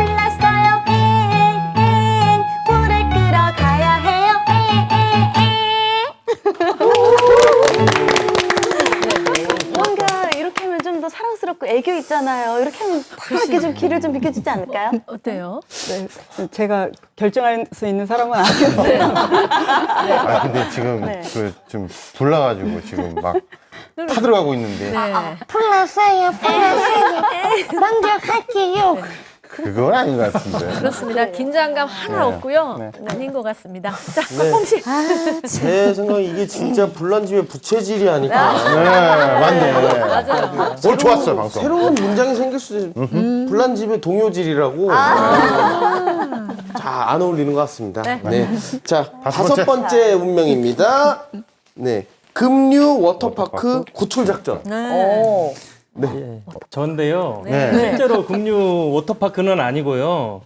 엥 불을 끄러 가야 해요 뭔가 이렇게 하면 좀 더 사랑스럽고 애교 있잖아요. 이렇게 하면 다 이렇게 좀 길을 좀 비켜주지 않을까요? 어때요? 네, 제가 결정할 수 있는 사람은 아니었어요. 아 근데 지금 그 좀 불나가지고 지금 막 타들어가고 있는데 불났어요. 먼저 갈게요. 그건 아닌 것 같은데. 그렇습니다. 긴장감 하나 없고요. 아닌 것 같습니다. 자, 박범 씨. 제 생각에 이게 진짜 불난 집에 부채질이 아닐까. 네, 맞네. 맞아요. 오늘 좋았어요, 방송. 새로운 문장이 생길 수도 있어요. 불난 집에 동요질이라고. 자, 안 어울리는 것 같습니다. 네. 자, 다섯 번째 운명입니다. 네. 급류 워터파크 구출 작전. 저인데요. 네. 실제로 급류 워터파크는 아니고요.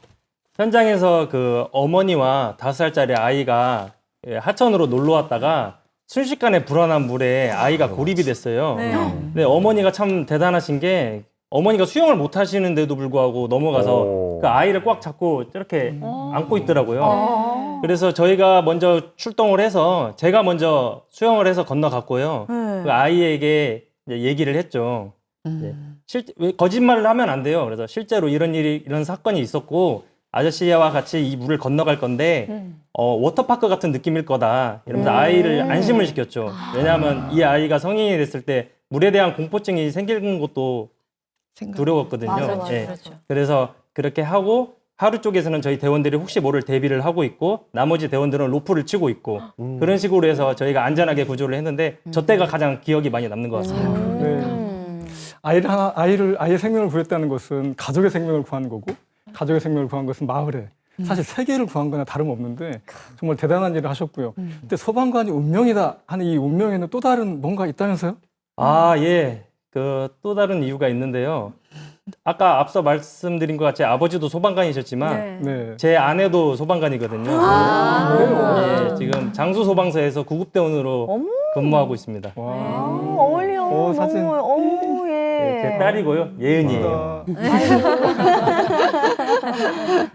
현장에서 그 어머니와 5살짜리 아이가 하천으로 놀러 왔다가 순식간에 불어난 물에 아이가 고립이 됐어요. 근데 어머니가 참 대단하신 게 어머니가 수영을 못 하시는데도 불구하고 넘어가서 그 아이를 꽉 잡고 이렇게 안고 있더라고요. 그래서 저희가 먼저 출동을 해서 제가 먼저 수영을 해서 건너갔고요. 그 아이에게 이제 얘기를 했죠. 왜 거짓말을 하면 안 돼요. 그래서 실제로 이런 사건이 있었고 아저씨와 같이 이 물을 건너갈 건데 워터파크 같은 느낌일 거다. 이러면서 아이를 안심을 시켰죠. 왜냐하면 이 아이가 성인이 됐을 때 물에 대한 공포증이 생기는 것도 두려웠거든요. 맞아, 예. 그렇죠. 그래서 그렇게 하고 하루 쪽에서는 저희 대원들이 혹시 모를 대비를 하고 있고 나머지 대원들은 로프를 치고 있고 그런 식으로 해서 저희가 안전하게 구조를 했는데 저 때가 가장 기억이 많이 남는 것 같습니다. 네. 아이의 생명을 구했다는 것은 가족의 생명을 구한 거고 가족의 생명을 구한 것은 마을에 사실 세계를 구한 거나 다름없는데 정말 대단한 일을 하셨고요. 근데 소방관이 운명이다 하는 이 운명에는 또 다른 뭔가 있다면서요? 아, 예. 그 또 다른 이유가 있는데요. 아까 앞서 말씀드린 것 같이 아버지도 소방관이셨지만 네. 제 아내도 소방관이거든요. 예, 지금 장수 소방서에서 구급대원으로 근무하고 있습니다. 어울려. 사진. 너무 예, 제 딸이고요. 예은이에요.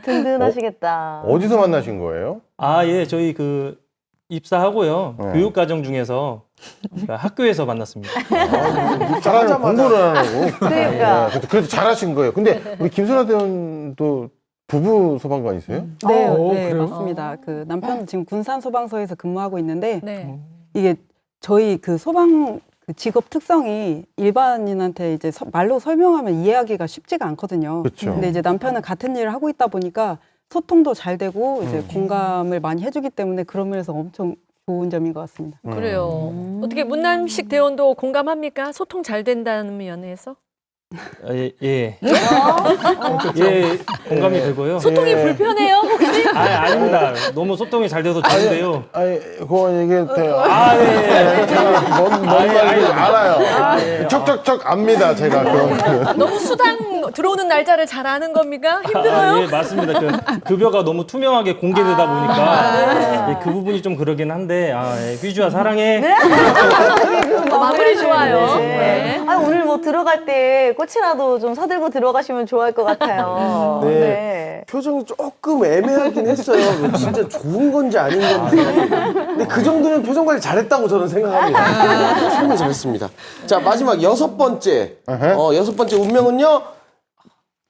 든든하시겠다. 어디서 만나신 거예요? 아, 예. 저희 그 입사하고요. 네. 교육 과정 중에서 그러니까 학교에서 만났습니다. 사람을 공부를 안 하고. 그러니까. 그래도 잘하신 거예요. 근데 우리 김선아 대원도 부부 소방관이세요? 네, 오, 네, 그래요? 맞습니다. 그 남편은 지금 군산 소방서에서 근무하고 있는데 네. 이게 저희 그 소방 그 직업 특성이 일반인한테 이제 말로 설명하면 이해하기가 쉽지가 않거든요. 그렇죠. 근데 이제 남편은 같은 일을 하고 있다 보니까 소통도 잘 되고 이제 공감을 많이 해주기 때문에 그런 면에서 엄청 좋은 점인 것 같습니다. 그래요. 어떻게 문남식 대원도 공감합니까? 소통 잘 된다는 면에서? 예, 예. 공감이 되고요. 소통이 불편해요, 혹시? 아닙니다. 너무 소통이 잘 돼서 좋은데요. 아니, 그건 이게 예. 뭔 말인지 알아요. 척척척 압니다, 제가. 그건. 너무 수당 들어오는 날짜를 잘 아는 겁니까? 힘들어요? 예, 맞습니다. 급여가 너무 투명하게 공개되다 보니까 그 부분이 좀 그러긴 한데 휘주야 사랑해. 마무리 좋아요. 네. 아, 오늘 뭐 들어갈 때 꽃이라도 좀 서들고 들어가시면 좋아할 것 같아요. 네. 표정이 조금 애매하긴 했어요. 진짜 좋은 건지 아닌 건지. 근데 그 정도면 표정 관리 잘했다고 저는 생각합니다. 충분히 잘했습니다. 자, 마지막 6번째. 6번째 운명은요.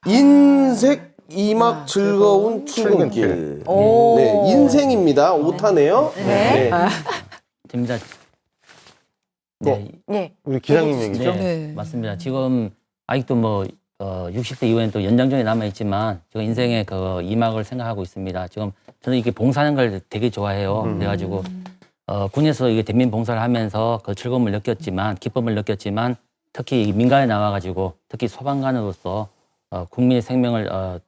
인색 이막 즐거운 출근길. 네, 인생입니다. 오타네요. 네. 됩니다. 네. 우리 기장님 얘기죠? 네, 맞습니다. 지금 아직도 뭐 60대 이후에는 또 연장전이 남아 있지만 지금 인생의 그 이막을 생각하고 있습니다. 지금 저는 이게 봉사하는 걸 되게 좋아해요. 그래가지고 군에서 이게 대민 봉사를 하면서 그 즐거움을 느꼈지만 기쁨을 느꼈지만 특히 이 민간에 나와가지고 특히 소방관으로서 국민의 생명을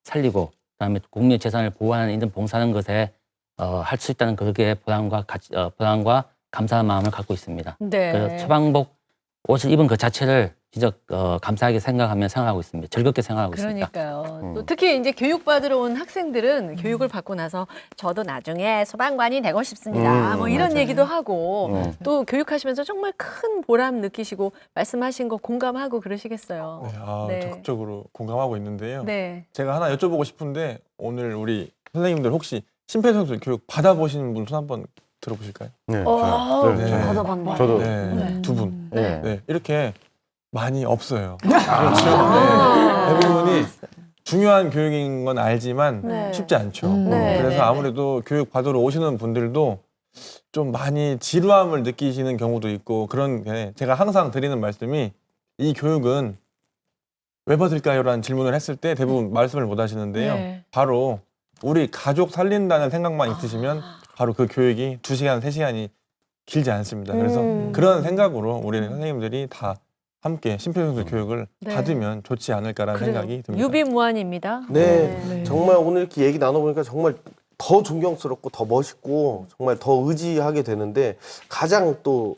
살리고 그다음에 국민의 재산을 보호하는 이런 봉사하는 것에 할 수 있다는 그게 보람과 감사한 마음을 갖고 있습니다. 네. 그래서 소방복 옷을 입은 그 자체를 진짜 감사하게 생각하고 있습니다. 즐겁게 생각하고 있습니다. 그러니까요. 또 특히 이제 교육받으러 온 학생들은 교육을 받고 나서 저도 나중에 소방관이 되고 싶습니다. 뭐 이런 얘기도 하고 또 교육하시면서 정말 큰 보람 느끼시고 말씀하신 거 공감하고 그러시겠어요. 네, 적극적으로 공감하고 있는데요. 네. 제가 하나 여쭤보고 싶은데 오늘 우리 선생님들 혹시 심폐소생술 교육 받아보신 분 손 한번 들어보실까요? 네. 받아봤네. 저도. 네, 두 분. 네. 네, 이렇게 많이 없어요. 그렇죠. 대부분이 중요한 교육인 건 알지만 쉽지 않죠. 그래서 아무래도 교육 받으러 오시는 분들도 좀 많이 지루함을 느끼시는 경우도 있고 그런 게 제가 항상 드리는 말씀이 이 교육은 왜 받을까요? 라는 질문을 했을 때 대부분 말씀을 못 하시는데요. 바로 우리 가족 살린다는 생각만 있으시면 바로 그 교육이 2시간, 3시간이 길지 않습니다. 그래서 그런 생각으로 우리 선생님들이 다 함께 심폐소생술 교육을 받으면 좋지 않을까라는 생각이 듭니다. 유비무환입니다. 네, 정말 오늘 이렇게 얘기 나눠보니까 정말 더 존경스럽고 더 멋있고 정말 더 의지하게 되는데 가장 또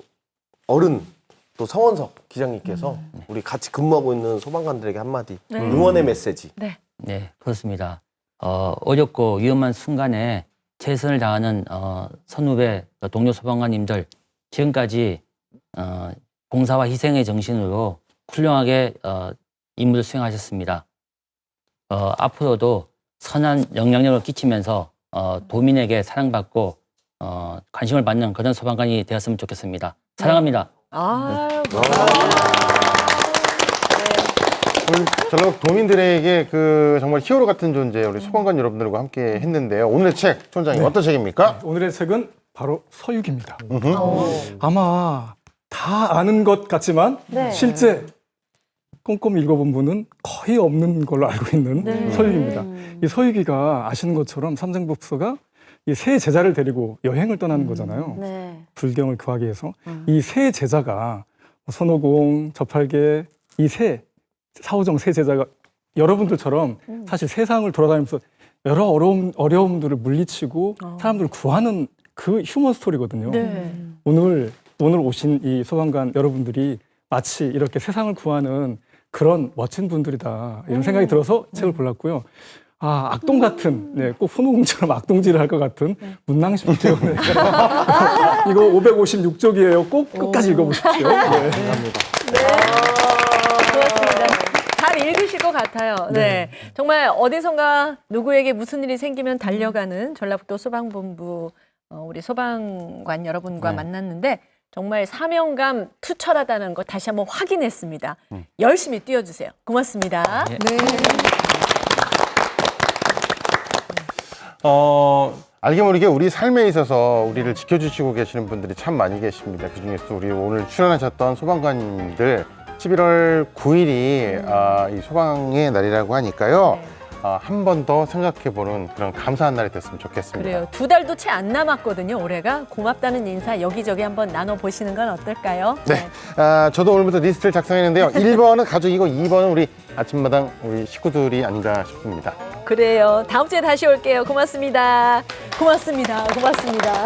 어른 또 성원석 기장님께서 우리 같이 근무하고 있는 소방관들에게 한마디 응원의 메시지. 네, 그렇습니다. 어렵고 위험한 순간에 최선을 다하는 선후배 동료 소방관님들 지금까지 봉사와 희생의 정신으로 훌륭하게 임무를 수행하셨습니다. 앞으로도 선한 영향력을 끼치면서 도민에게 사랑받고 관심을 받는 그런 소방관이 되었으면 좋겠습니다. 사랑합니다. 전라북 도민들에게 그 정말 히어로 같은 존재 우리 소방관 여러분들과 함께 했는데요. 오늘의 책 촌장님 어떤 책입니까? 오늘의 책은 바로 서유기입니다. 아마 다 아는 것 같지만 실제 꼼꼼히 읽어본 분은 거의 없는 걸로 알고 있는 서유기입니다. 이 서유기가 아시는 것처럼 삼생법서가 이 세 제자를 데리고 여행을 떠나는 거잖아요. 불경을 구하기 위해서. 이 세 제자가 손오공, 저팔계 이 사오정 세 제자가 여러분들처럼 사실 세상을 돌아다니면서 여러 어려움들을 물리치고 사람들을 구하는 그 휴먼 스토리거든요. 오늘 오신 이 소방관 여러분들이 마치 이렇게 세상을 구하는 그런 멋진 분들이다 이런 생각이 들어서 책을 골랐고요. 악동 같은, 꼭 손오공처럼 악동질을 할 것 같은 문낭식 대원의 이거 556쪽이에요. 꼭 끝까지 읽어보십시오. 고맙습니다. 잘 읽으시고 것 같아요. 네. 정말 어디선가 누구에게 무슨 일이 생기면 달려가는 전라북도 소방본부 우리 소방관 여러분과 만났는데 정말 사명감 투철하다는 거 다시 한번 확인했습니다. 열심히 뛰어주세요. 고맙습니다. 네. 알게 모르게 우리 삶에 있어서 우리를 지켜주시고 계시는 분들이 참 많이 계십니다. 그중에서 우리 오늘 출연하셨던 소방관님들 11월 9일이 이 소방의 날이라고 하니까요. 한 번 더 생각해보는 그런 감사한 날이 됐으면 좋겠습니다. 그래요. 2달도 채 안 남았거든요. 올해가. 고맙다는 인사 여기저기 한번 나눠보시는 건 어떨까요? 네. 저도 오늘부터 리스트를 작성했는데요. 1번은 가족이고 2번은 우리 아침마당 우리 식구들이 아닌가 싶습니다. 그래요. 다음 주에 다시 올게요. 고맙습니다. 고맙습니다. 고맙습니다.